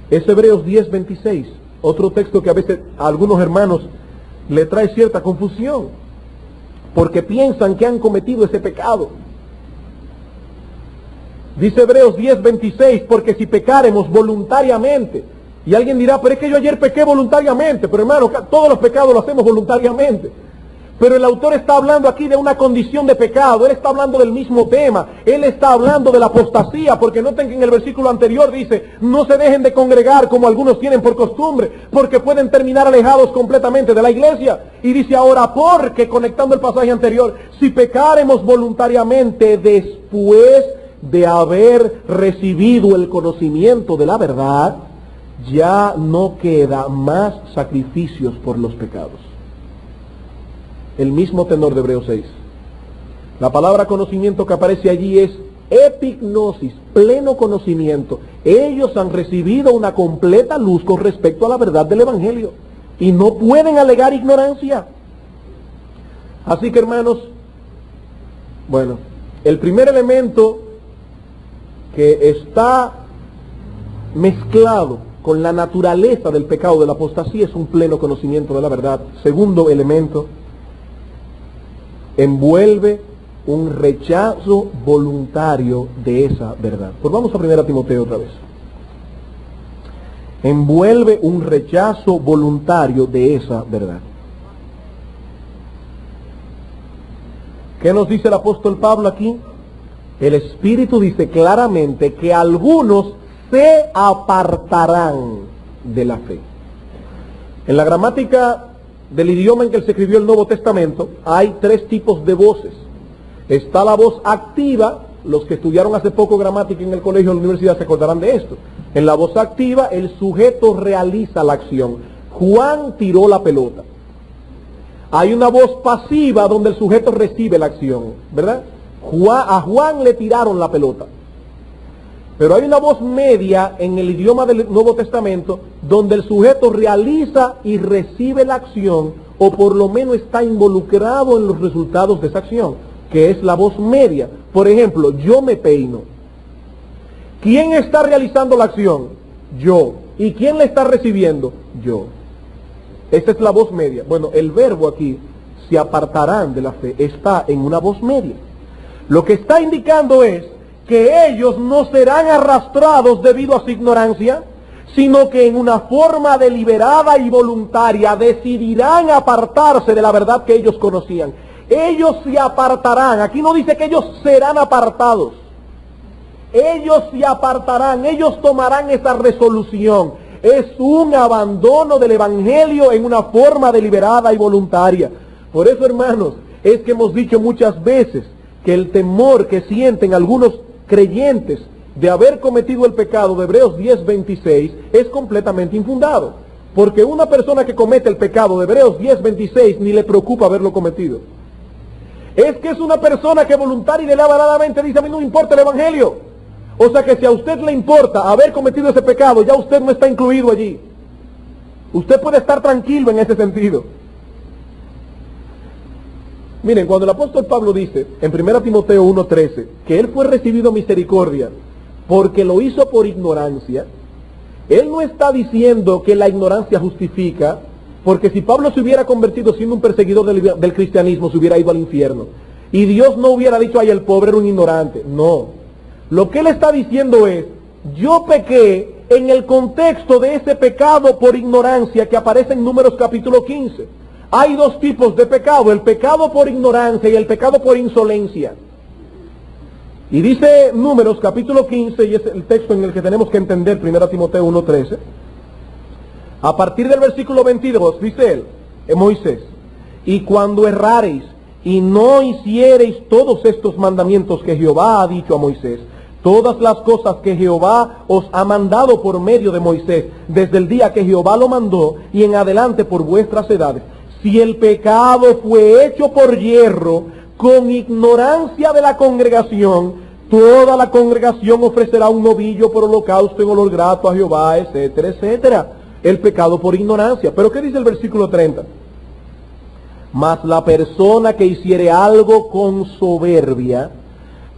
es Hebreos 10:26, otro texto que a veces a algunos hermanos le trae cierta confusión, porque piensan que han cometido ese pecado. Dice Hebreos 10:26, porque si pecáremos voluntariamente, y alguien dirá, pero es que yo ayer pequé voluntariamente, pero hermano, todos los pecados los hacemos voluntariamente. Pero el autor está hablando aquí de una condición de pecado, él está hablando del mismo tema, él está hablando de la apostasía, porque noten que en el versículo anterior dice: no se dejen de congregar como algunos tienen por costumbre, porque pueden terminar alejados completamente de la iglesia. Y dice ahora, porque, conectando el pasaje anterior, si pecáremos voluntariamente después de haber recibido el conocimiento de la verdad, ya no queda más sacrificios por los pecados. El mismo tenor de Hebreos 6. La palabra conocimiento que aparece allí es epignosis, pleno conocimiento. Ellos han recibido una completa luz con respecto a la verdad del Evangelio y no pueden alegar ignorancia. Así que, hermanos, bueno, el primer elemento que está mezclado con la naturaleza del pecado de la apostasía es un pleno conocimiento de la verdad. Segundo elemento, envuelve un rechazo voluntario de esa verdad. Pues vamos a 1 Timoteo otra vez. Envuelve un rechazo voluntario de esa verdad. ¿Qué nos dice el apóstol Pablo aquí? El Espíritu dice claramente que algunos se apartarán de la fe. En la gramática del idioma en que se escribió el Nuevo Testamento hay 3 tipos de voces. Está la voz activa. Los que estudiaron hace poco gramática en el colegio o en la universidad se acordarán de esto. En la voz activa el sujeto realiza la acción. Juan tiró la pelota. Hay una voz pasiva donde el sujeto recibe la acción, ¿verdad? A Juan le tiraron la pelota. Pero hay una voz media en el idioma del Nuevo Testamento donde el sujeto realiza y recibe la acción, o por lo menos está involucrado en los resultados de esa acción, que es la voz media. Por ejemplo, yo me peino. ¿Quién está realizando la acción? Yo. ¿Y quién la está recibiendo? Yo. Esta es la voz media. Bueno, el verbo aquí, se apartarán de la fe, está en una voz media. Lo que está indicando es que ellos no serán arrastrados debido a su ignorancia, sino que en una forma deliberada y voluntaria decidirán apartarse de la verdad que ellos conocían. Ellos se apartarán. Aquí no dice que ellos serán apartados. Ellos se apartarán, ellos tomarán esa resolución. Es un abandono del Evangelio en una forma deliberada y voluntaria. Por eso, hermanos, es que hemos dicho muchas veces que el temor que sienten algunos creyentes de haber cometido el pecado de Hebreos 10:26 es completamente infundado. Porque una persona que comete el pecado de Hebreos 10:26 ni le preocupa haberlo cometido. Es que es una persona que voluntaria y deliberadamente dice: a mí no me importa el Evangelio. O sea que si a usted le importa haber cometido ese pecado, ya usted no está incluido allí. Usted puede estar tranquilo en ese sentido. Miren, cuando el apóstol Pablo dice en 1 Timoteo 1:13 que él fue recibido misericordia porque lo hizo por ignorancia, él no está diciendo que la ignorancia justifica, porque si Pablo se hubiera convertido siendo un perseguidor del cristianismo, se hubiera ido al infierno. Y Dios no hubiera dicho: ay, el pobre era un ignorante. No. Lo que él está diciendo es: yo pequé en el contexto de ese pecado por ignorancia que aparece en Números capítulo 15. Hay dos tipos de pecado: el pecado por ignorancia y el pecado por insolencia. Y dice Números capítulo 15, y es el texto en el que tenemos que entender 1 Timoteo 1:13. A partir del versículo 22, dice él, Moisés: y cuando errareis y no hiciereis todos estos mandamientos que Jehová ha dicho a Moisés, todas las cosas que Jehová os ha mandado por medio de Moisés, desde el día que Jehová lo mandó y en adelante por vuestras edades, si el pecado fue hecho por yerro, con ignorancia de la congregación, toda la congregación ofrecerá un novillo por holocausto en olor grato a Jehová, etcétera, etcétera. El pecado por ignorancia. Pero ¿qué dice el versículo 30? Mas la persona que hiciere algo con soberbia,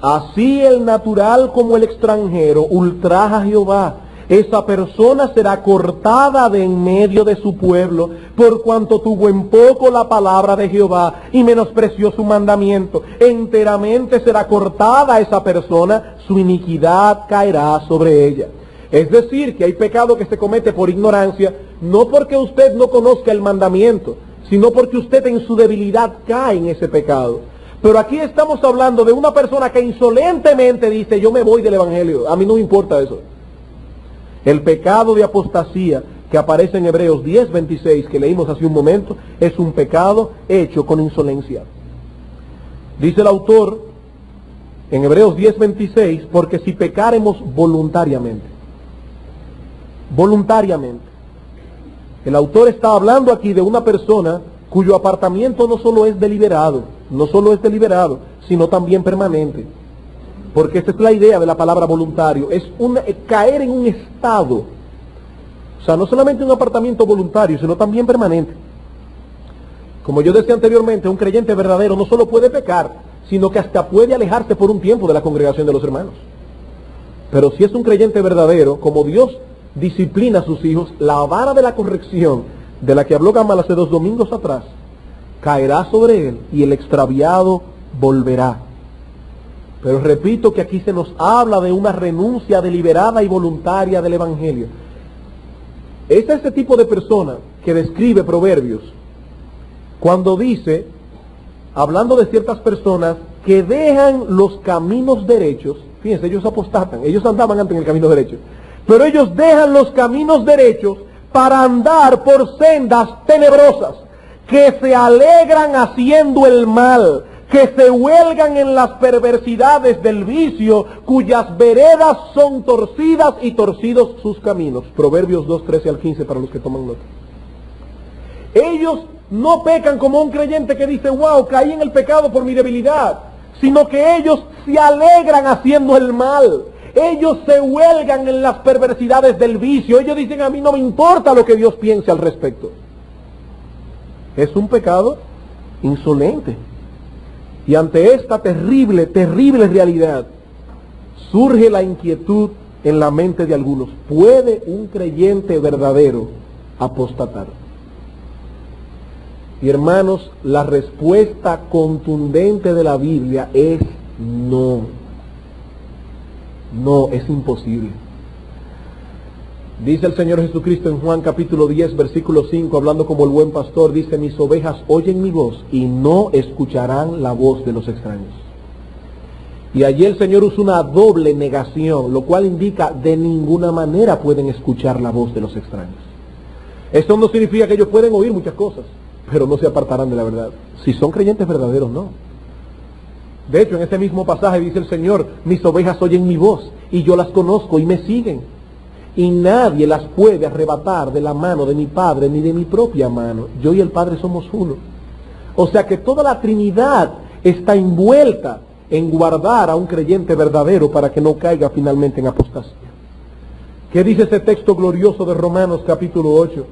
así el natural como el extranjero, ultraja a Jehová. Esa persona será cortada de en medio de su pueblo, por cuanto tuvo en poco la palabra de Jehová y menospreció su mandamiento. Enteramente será cortada esa persona, su iniquidad caerá sobre ella. Es decir, que hay pecado que se comete por ignorancia, no porque usted no conozca el mandamiento, sino porque usted en su debilidad cae en ese pecado. Pero aquí estamos hablando de una persona que insolentemente dice: yo me voy del Evangelio, a mí no me importa eso. El pecado de apostasía que aparece en Hebreos 10:26, que leímos hace un momento, es un pecado hecho con insolencia. Dice el autor en Hebreos 10:26, porque si pecáremos voluntariamente. El autor está hablando aquí de una persona cuyo apartamiento no solo es deliberado, sino también permanente. Porque esa es la idea de la palabra voluntario, es caer en un estado. O sea, no solamente un apartamiento voluntario, sino también permanente. Como yo decía anteriormente, un creyente verdadero no solo puede pecar, sino que hasta puede alejarse por un tiempo de la congregación de los hermanos. Pero si es un creyente verdadero, como Dios disciplina a sus hijos, la vara de la corrección, de la que habló Gamal hace 2 domingos atrás, caerá sobre él y el extraviado volverá. Pero repito que aquí se nos habla de una renuncia deliberada y voluntaria del Evangelio. Es este tipo de persona que describe Proverbios cuando dice, hablando de ciertas personas que dejan los caminos derechos. Fíjense, ellos apostatan, ellos andaban antes en el camino derecho, pero ellos dejan los caminos derechos para andar por sendas tenebrosas, que se alegran haciendo el mal, que se huelgan en las perversidades del vicio, cuyas veredas son torcidas y torcidos sus caminos. Proverbios 2:13-15 para los que toman nota. Ellos no pecan como un creyente que dice: wow, caí en el pecado por mi debilidad, sino que ellos se alegran haciendo el mal. Ellos se huelgan en las perversidades del vicio. Ellos dicen: a mí no me importa lo que Dios piense al respecto. Es un pecado insolente. Y ante esta terrible realidad, surge la inquietud en la mente de algunos: ¿puede un creyente verdadero apostatar? Y hermanos, la respuesta contundente de la Biblia es no. No, es imposible. Dice el Señor Jesucristo en Juan capítulo 10, versículo 5, hablando como el buen pastor, dice: mis ovejas oyen mi voz y no escucharán la voz de los extraños. Y allí el Señor usa una doble negación, lo cual indica de ninguna manera pueden escuchar la voz de los extraños. Esto no significa que ellos pueden oír muchas cosas, pero no se apartarán de la verdad. Si son creyentes verdaderos, no. De hecho, en ese mismo pasaje dice el Señor: mis ovejas oyen mi voz y yo las conozco y me siguen. Y nadie las puede arrebatar de la mano de mi Padre ni de mi propia mano. Yo y el Padre somos uno. O sea que toda la Trinidad está envuelta en guardar a un creyente verdadero para que no caiga finalmente en apostasía. ¿Qué dice ese texto glorioso de Romanos capítulo 8?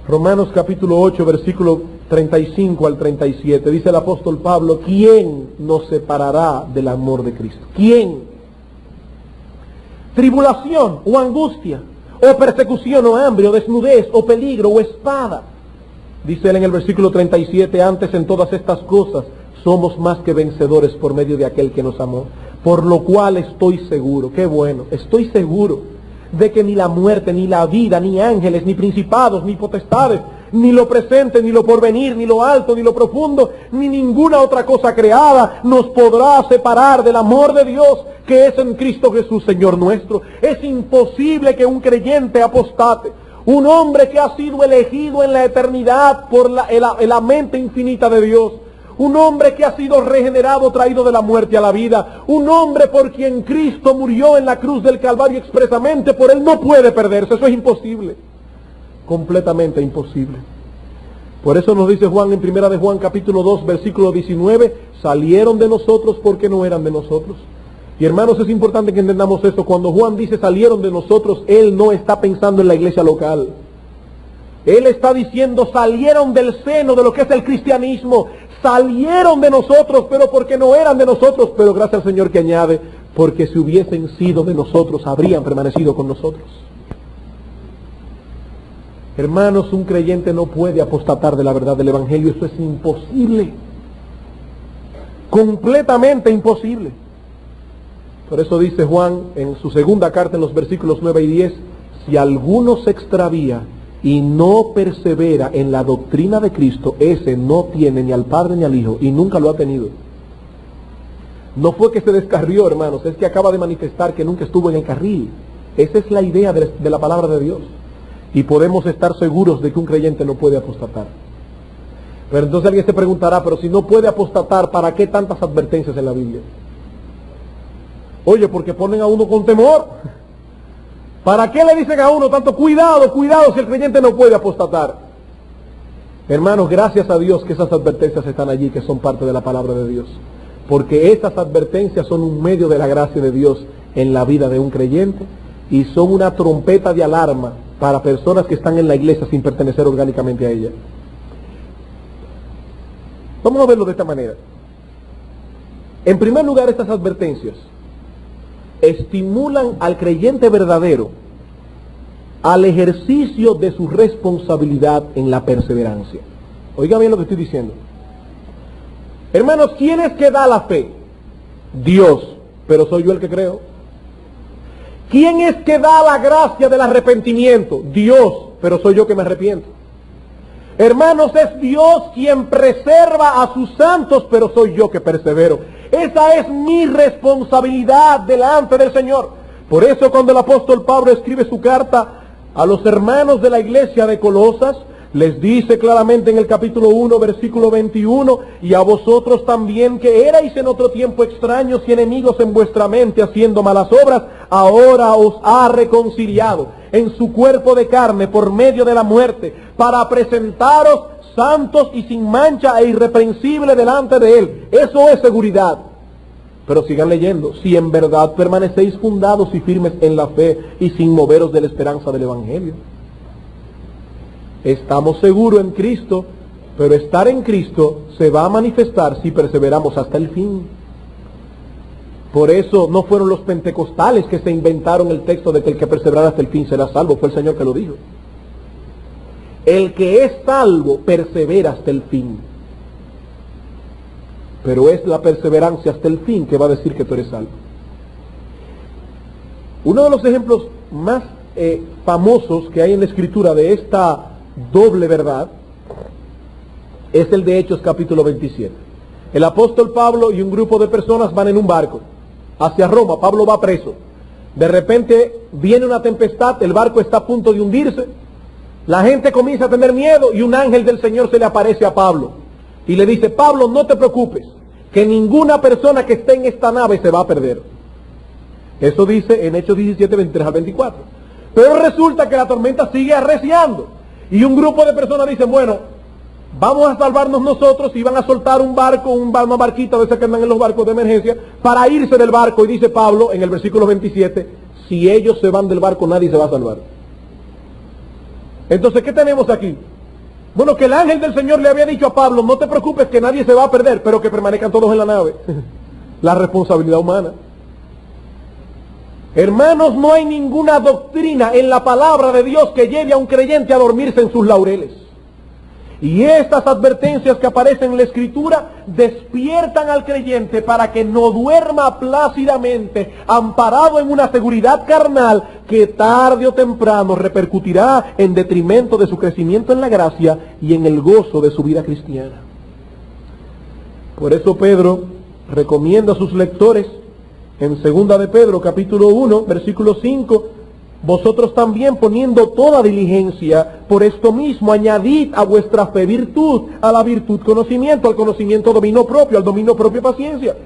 Romanos capítulo 8, versículo 35 al 37. Dice el apóstol Pablo: ¿quién nos separará del amor de Cristo? ¿Quién? Tribulación o angustia, o persecución o hambre, o desnudez, o peligro, o espada. Dice él en el versículo 37, antes en todas estas cosas somos más que vencedores por medio de aquel que nos amó. Por lo cual estoy seguro, qué bueno, estoy seguro de que ni la muerte, ni la vida, ni ángeles, ni principados, ni potestades, ni lo presente, ni lo porvenir, ni lo alto, ni lo profundo, ni ninguna otra cosa creada nos podrá separar del amor de Dios que es en Cristo Jesús, Señor nuestro. Es imposible que un creyente apostate, un hombre que ha sido elegido en la eternidad por la mente infinita de Dios, un hombre que ha sido regenerado, traído de la muerte a la vida, un hombre por quien Cristo murió en la cruz del Calvario expresamente, por él no puede perderse. Eso es imposible, completamente imposible. Por eso nos dice Juan en primera de Juan capítulo 2 versículo 19, salieron de nosotros porque no eran de nosotros. Y hermanos, es importante que entendamos esto. Cuando Juan dice salieron de nosotros, él no está pensando en la iglesia local. Él está diciendo salieron del seno de lo que es el cristianismo, salieron de nosotros, pero porque no eran de nosotros, pero gracias al Señor que añade, porque si hubiesen sido de nosotros, habrían permanecido con nosotros. Hermanos, un creyente no puede apostatar de la verdad del Evangelio. Eso es imposible, completamente imposible. Por eso dice Juan en su segunda carta, en los versículos 9 y 10, si alguno se extravía y no persevera en la doctrina de Cristo, ese no tiene ni al Padre ni al Hijo, y nunca lo ha tenido. No fue que se descarrió, hermanos, es que acaba de manifestar que nunca estuvo en el carril. Esa es la idea de la palabra de Dios. Y podemos estar seguros de que un creyente no puede apostatar. Pero entonces alguien se preguntará, pero si no puede apostatar, ¿para qué tantas advertencias en la Biblia? Oye, porque ponen a uno con temor. ¿Para qué le dicen a uno tanto cuidado, cuidado, si el creyente no puede apostatar? Hermanos, gracias a Dios que esas advertencias están allí, que son parte de la palabra de Dios. Porque esas advertencias son un medio de la gracia de Dios en la vida de un creyente y son una trompeta de alarma para personas que están en la iglesia sin pertenecer orgánicamente a ella. Vamos a verlo de esta manera. En primer lugar, estas advertencias estimulan al creyente verdadero al ejercicio de su responsabilidad en la perseverancia. Oiga bien lo que estoy diciendo. Hermanos, ¿quién es que da la fe? Dios, pero soy yo el que creo. ¿Quién es que da la gracia del arrepentimiento? Dios, pero soy yo que me arrepiento. Hermanos, es Dios quien preserva a sus santos, pero soy yo que persevero. Esa es mi responsabilidad delante del Señor. Por eso cuando el apóstol Pablo escribe su carta a los hermanos de la iglesia de Colosas, les dice claramente en el capítulo 1, versículo 21, y a vosotros también que erais en otro tiempo extraños y enemigos en vuestra mente haciendo malas obras, ahora os ha reconciliado en su cuerpo de carne por medio de la muerte, para presentaros santos y sin mancha e irreprensible delante de Él. Eso es seguridad. Pero sigan leyendo, si en verdad permanecéis fundados y firmes en la fe y sin moveros de la esperanza del Evangelio. Estamos seguros en Cristo, pero estar en Cristo se va a manifestar si perseveramos hasta el fin. Por eso no fueron los pentecostales que se inventaron el texto de que el que perseverara hasta el fin será salvo. Fue el Señor que lo dijo. El que es salvo persevera hasta el fin. Pero es la perseverancia hasta el fin que va a decir que tú eres salvo. Uno de los ejemplos más famosos que hay en la Escritura de esta doble verdad es el de Hechos capítulo 27. El apóstol Pablo y un grupo de personas van en un barco hacia Roma. Pablo va preso. De repente viene una tempestad, el barco está a punto de hundirse. La gente comienza a tener miedo y un ángel del Señor se le aparece a Pablo y le dice: Pablo, no te preocupes, que ninguna persona que esté en esta nave se va a perder. Eso dice en Hechos 17, 23 al 24. Pero resulta que la tormenta sigue arreciando y un grupo de personas dicen: bueno, vamos a salvarnos nosotros, y van a soltar un barco, una barquita de esas que andan en los barcos de emergencia, para irse del barco. Y dice Pablo en el versículo 27, si ellos se van del barco, nadie se va a salvar. Entonces, ¿qué tenemos aquí? Bueno, que el ángel del Señor le había dicho a Pablo: no te preocupes, que nadie se va a perder, pero que permanezcan todos en la nave. La responsabilidad humana. Hermanos, no hay ninguna doctrina en la palabra de Dios que lleve a un creyente a dormirse en sus laureles. Y estas advertencias que aparecen en la Escritura despiertan al creyente para que no duerma plácidamente, amparado en una seguridad carnal que tarde o temprano repercutirá en detrimento de su crecimiento en la gracia y en el gozo de su vida cristiana. Por eso Pedro recomienda a sus lectores en 2 de Pedro capítulo 1 versículo 5: vosotros también, poniendo toda diligencia, por esto mismo añadid a vuestra fe virtud, a la virtud conocimiento, al conocimiento dominio propio, al dominio propio paciencia,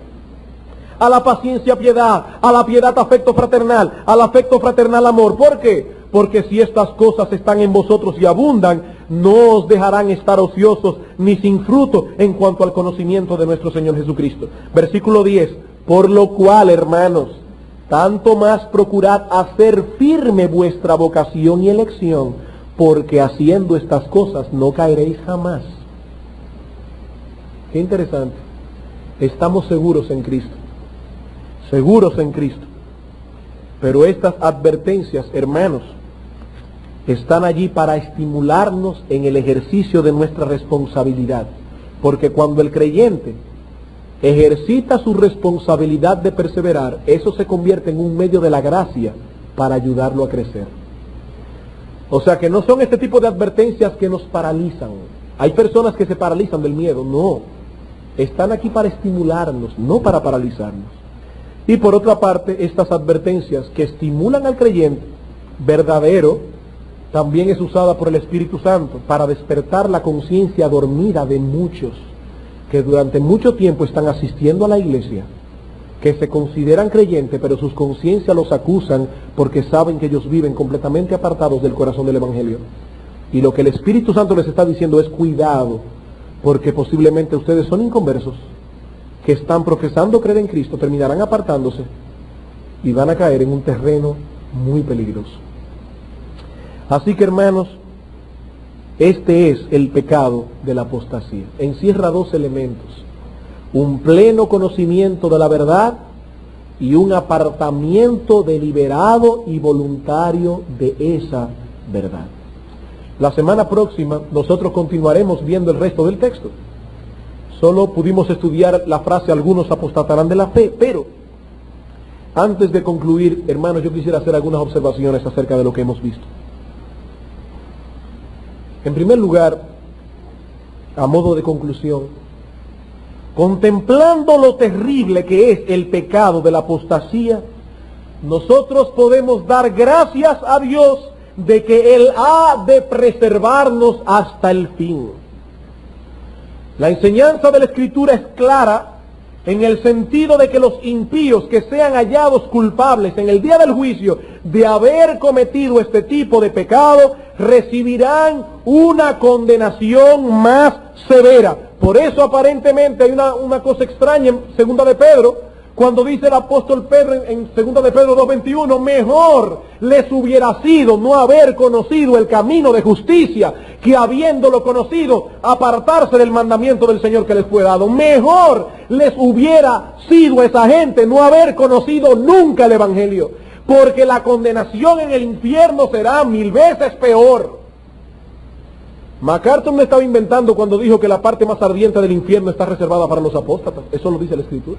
a la paciencia piedad, a la piedad afecto fraternal, al afecto fraternal amor. ¿Por qué? Porque si estas cosas están en vosotros y abundan, no os dejarán estar ociosos ni sin fruto en cuanto al conocimiento de nuestro Señor Jesucristo. Versículo 10: por lo cual, hermanos, tanto más procurad hacer firme vuestra vocación y elección, porque haciendo estas cosas no caeréis jamás. Qué interesante. Estamos seguros en Cristo. Seguros en Cristo. Pero estas advertencias, hermanos, están allí para estimularnos en el ejercicio de nuestra responsabilidad. Porque cuando el creyente ejercita su responsabilidad de perseverar, eso se convierte en un medio de la gracia para ayudarlo a crecer. O sea que no son este tipo de advertencias que nos paralizan. Hay personas que se paralizan del miedo. No, están aquí para estimularnos, no para paralizarnos. Y por otra parte, estas advertencias que estimulan al creyente verdadero, también es usada por el Espíritu Santo para despertar la conciencia dormida de muchos que durante mucho tiempo están asistiendo a la iglesia, que se consideran creyentes, pero sus conciencias los acusan porque saben que ellos viven completamente apartados del corazón del Evangelio. Y lo que el Espíritu Santo les está diciendo es: cuidado, porque posiblemente ustedes son inconversos, que están profesando creer en Cristo, terminarán apartándose y van a caer en un terreno muy peligroso. Así que, hermanos, este es el pecado de la apostasía. Encierra dos elementos: un pleno conocimiento de la verdad y un apartamiento deliberado y voluntario de esa verdad. La semana próxima nosotros continuaremos viendo el resto del texto. Solo pudimos estudiar la frase: algunos apostatarán de la fe, pero antes de concluir, hermanos, yo quisiera hacer algunas observaciones acerca de lo que hemos visto. En primer lugar, a modo de conclusión, contemplando lo terrible que es el pecado de la apostasía, nosotros podemos dar gracias a Dios de que Él ha de preservarnos hasta el fin. La enseñanza de la Escritura es clara en el sentido de que los impíos que sean hallados culpables en el día del juicio de haber cometido este tipo de pecado, recibirán una condenación más severa. Por eso aparentemente hay una cosa extraña en 2 de Pedro, Cuando dice el apóstol Pedro en 2 de Pedro 2:21, mejor les hubiera sido no haber conocido el camino de justicia que habiéndolo conocido apartarse del mandamiento del Señor que les fue dado. Mejor les hubiera sido a esa gente no haber conocido nunca el Evangelio, porque la condenación en el infierno será 1000 veces peor. MacArthur no estaba inventando cuando dijo que la parte más ardiente del infierno está reservada para los apóstatas. Eso lo dice la Escritura.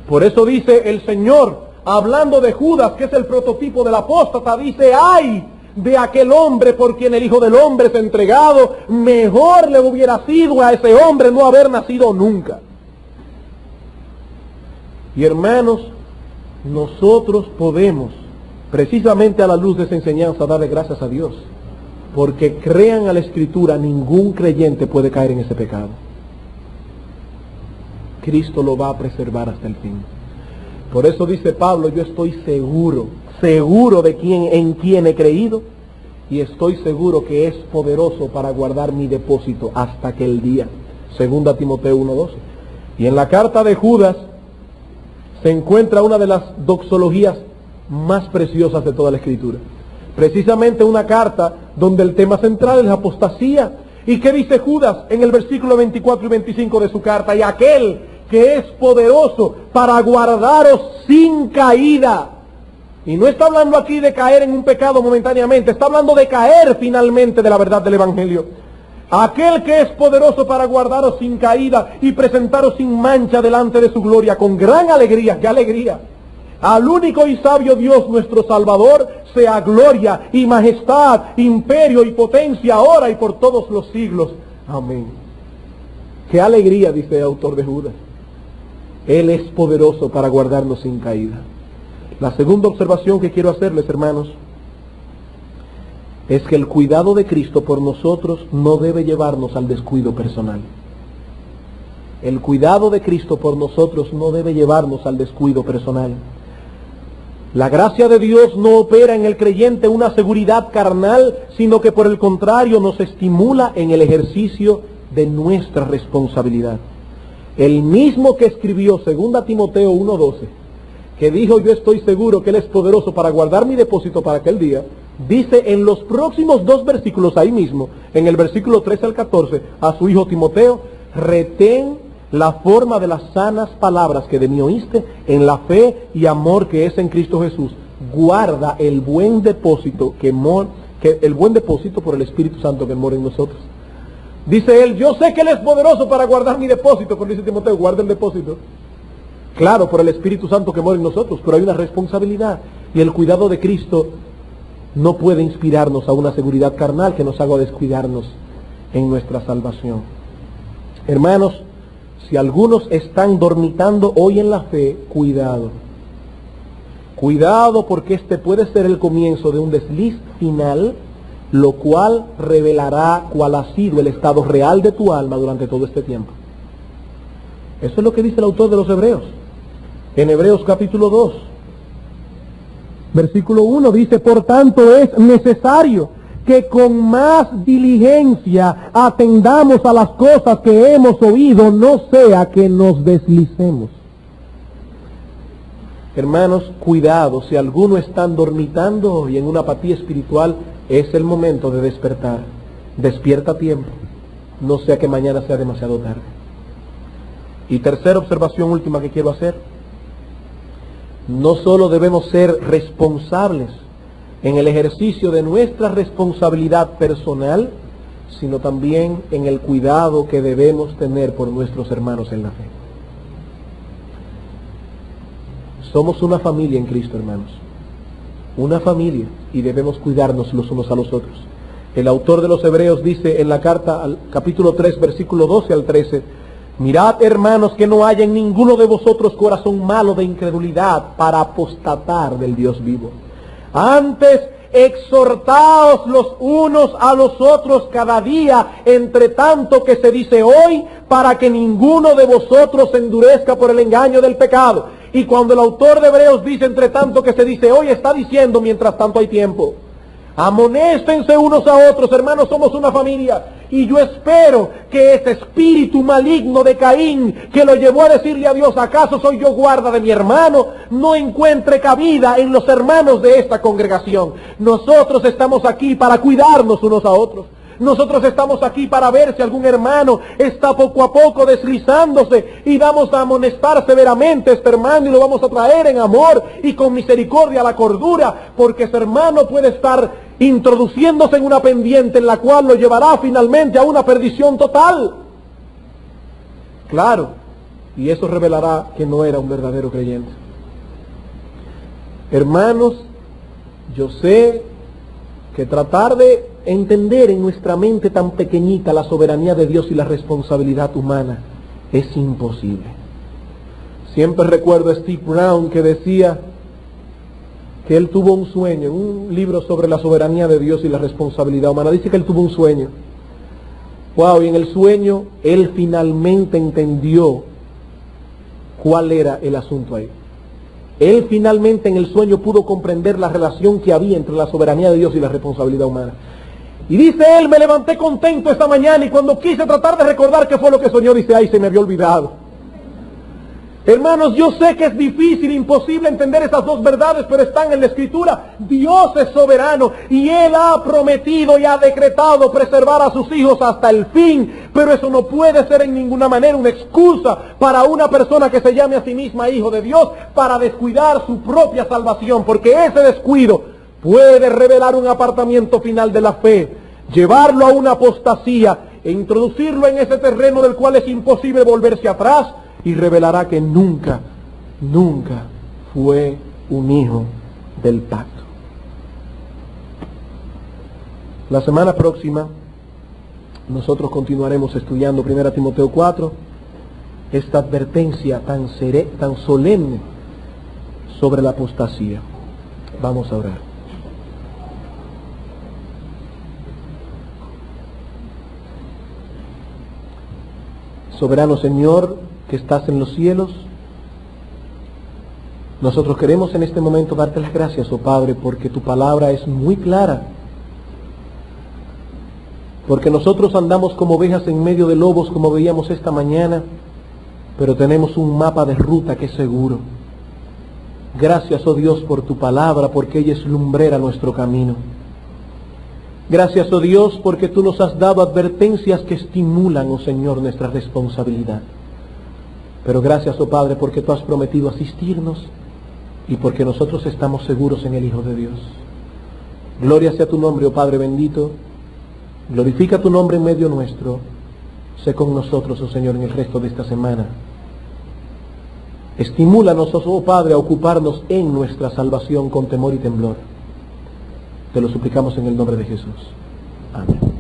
Por eso dice el Señor, hablando de Judas, que es el prototipo del apóstata, dice, ¡ay de aquel hombre por quien el Hijo del Hombre es entregado! Mejor le hubiera sido a ese hombre no haber nacido nunca. Y hermanos, nosotros podemos, precisamente a la luz de esa enseñanza, darle gracias a Dios, porque crean a la Escritura, ningún creyente puede caer en ese pecado. Cristo lo va a preservar hasta el fin. Por eso dice Pablo, yo estoy seguro de en quien he creído, y estoy seguro que es poderoso para guardar mi depósito hasta aquel día. 2 Timoteo 1:12. Y en la carta de Judas se encuentra una de las doxologías más preciosas de toda la Escritura. Precisamente una carta donde el tema central es la apostasía. ¿Y qué dice Judas en el versículo 24 y 25 de su carta? Y aquel que es poderoso para guardaros sin caída. Y no está hablando aquí de caer en un pecado momentáneamente, está hablando de caer finalmente de la verdad del Evangelio. Aquel que es poderoso para guardaros sin caída y presentaros sin mancha delante de su gloria con gran alegría. ¡Qué alegría! Al único y sabio Dios nuestro Salvador sea gloria y majestad, imperio y potencia ahora y por todos los siglos. Amén. ¡Qué alegría!, dice el autor de Judas. Él es poderoso para guardarnos sin caída. La segunda observación que quiero hacerles, hermanos, es que el cuidado de Cristo por nosotros no debe llevarnos al descuido personal. El cuidado de Cristo por nosotros no debe llevarnos al descuido personal. La gracia de Dios no opera en el creyente una seguridad carnal, sino que por el contrario nos estimula en el ejercicio de nuestra responsabilidad. El mismo que escribió 2 Timoteo 1:12, que dijo, yo estoy seguro que Él es poderoso para guardar mi depósito para aquel día, dice en los próximos 2 versículos ahí mismo, en el versículo 13 al 14, a su hijo Timoteo, retén la forma de las sanas palabras que de mí oíste, en la fe y amor que es en Cristo Jesús. Guarda el buen depósito el buen depósito por el Espíritu Santo que mora en nosotros. Dice él, yo sé que Él es poderoso para guardar mi depósito, pero dice Timoteo, guarda el depósito. Claro, por el Espíritu Santo que mora en nosotros, pero hay una responsabilidad. Y el cuidado de Cristo no puede inspirarnos a una seguridad carnal que nos haga descuidarnos en nuestra salvación. Hermanos, si algunos están dormitando hoy en la fe, cuidado. Cuidado, porque este puede ser el comienzo de un desliz final, lo cual revelará cuál ha sido el estado real de tu alma durante todo este tiempo. Eso es lo que dice el autor de los Hebreos. En Hebreos capítulo 2, versículo 1 dice, por tanto es necesario que con más diligencia atendamos a las cosas que hemos oído, no sea que nos deslicemos. Hermanos, cuidado, si alguno está dormitando y en una apatía espiritual, es el momento de despertar. Despierta a tiempo, no sea que mañana sea demasiado tarde. Y tercera observación última que quiero hacer, no solo debemos ser responsables en el ejercicio de nuestra responsabilidad personal, sino también en el cuidado que debemos tener por nuestros hermanos en la fe. Somos una familia en Cristo, hermanos. Una familia, y debemos cuidarnos los unos a los otros. El autor de los Hebreos dice en la carta al capítulo 3, versículo 12 al 13, mirad, hermanos, que no haya en ninguno de vosotros corazón malo de incredulidad para apostatar del Dios vivo. Antes, exhortaos los unos a los otros cada día, entre tanto que se dice hoy, para que ninguno de vosotros se endurezca por el engaño del pecado. Y cuando el autor de Hebreos dice entre tanto que se dice hoy, está diciendo mientras tanto hay tiempo. Amonéstense unos a otros, hermanos, somos una familia. Y yo espero que ese espíritu maligno de Caín, que lo llevó a decirle a Dios, ¿acaso soy yo guarda de mi hermano?, no encuentre cabida en los hermanos de esta congregación. Nosotros estamos aquí para cuidarnos unos a otros. Nosotros estamos aquí para ver si algún hermano está poco a poco deslizándose, y vamos a amonestar severamente a este hermano y lo vamos a traer en amor y con misericordia a la cordura, porque ese hermano puede estar introduciéndose en una pendiente en la cual lo llevará finalmente a una perdición total. Claro, y eso revelará que no era un verdadero creyente. Hermanos, yo sé que tratar de entender en nuestra mente tan pequeñita la soberanía de Dios y la responsabilidad humana es imposible. Siempre recuerdo a Steve Brown, que decía que él tuvo un sueño, un libro sobre la soberanía de Dios y la responsabilidad humana. Dice que él tuvo un sueño. Wow, y en el sueño él finalmente entendió cuál era el asunto ahí. Él finalmente en el sueño pudo comprender la relación que había entre la soberanía de Dios y la responsabilidad humana. Y dice él, me levanté contento esta mañana y cuando quise tratar de recordar qué fue lo que soñó, dice, ay, se me había olvidado. Hermanos, yo sé que es difícil, imposible entender esas dos verdades, pero están en la Escritura. Dios es soberano y Él ha prometido y ha decretado preservar a sus hijos hasta el fin, pero eso no puede ser en ninguna manera una excusa para una persona que se llame a sí misma hijo de Dios para descuidar su propia salvación, porque ese descuido puede revelar un apartamiento final de la fe, llevarlo a una apostasía e introducirlo en ese terreno del cual es imposible volverse atrás, y revelará que nunca fue un hijo del pacto. La semana próxima nosotros continuaremos estudiando 1 Timoteo 4, esta advertencia tan solemne sobre la apostasía. Vamos a orar. Soberano Señor, que estás en los cielos, nosotros queremos en este momento darte las gracias, oh Padre, porque tu palabra es muy clara, porque nosotros andamos como ovejas en medio de lobos, como veíamos esta mañana, pero tenemos un mapa de ruta que es seguro. Gracias, oh Dios, por tu palabra, porque ella es lumbrera a nuestro camino. Gracias, oh Dios, porque tú nos has dado advertencias que estimulan, oh Señor, nuestra responsabilidad. Pero gracias, oh Padre, porque tú has prometido asistirnos y porque nosotros estamos seguros en el Hijo de Dios. Gloria sea tu nombre, oh Padre bendito. Glorifica tu nombre en medio nuestro. Sé con nosotros, oh Señor, en el resto de esta semana. Estimúlanos, oh Padre, a ocuparnos en nuestra salvación con temor y temblor. Te lo suplicamos en el nombre de Jesús. Amén.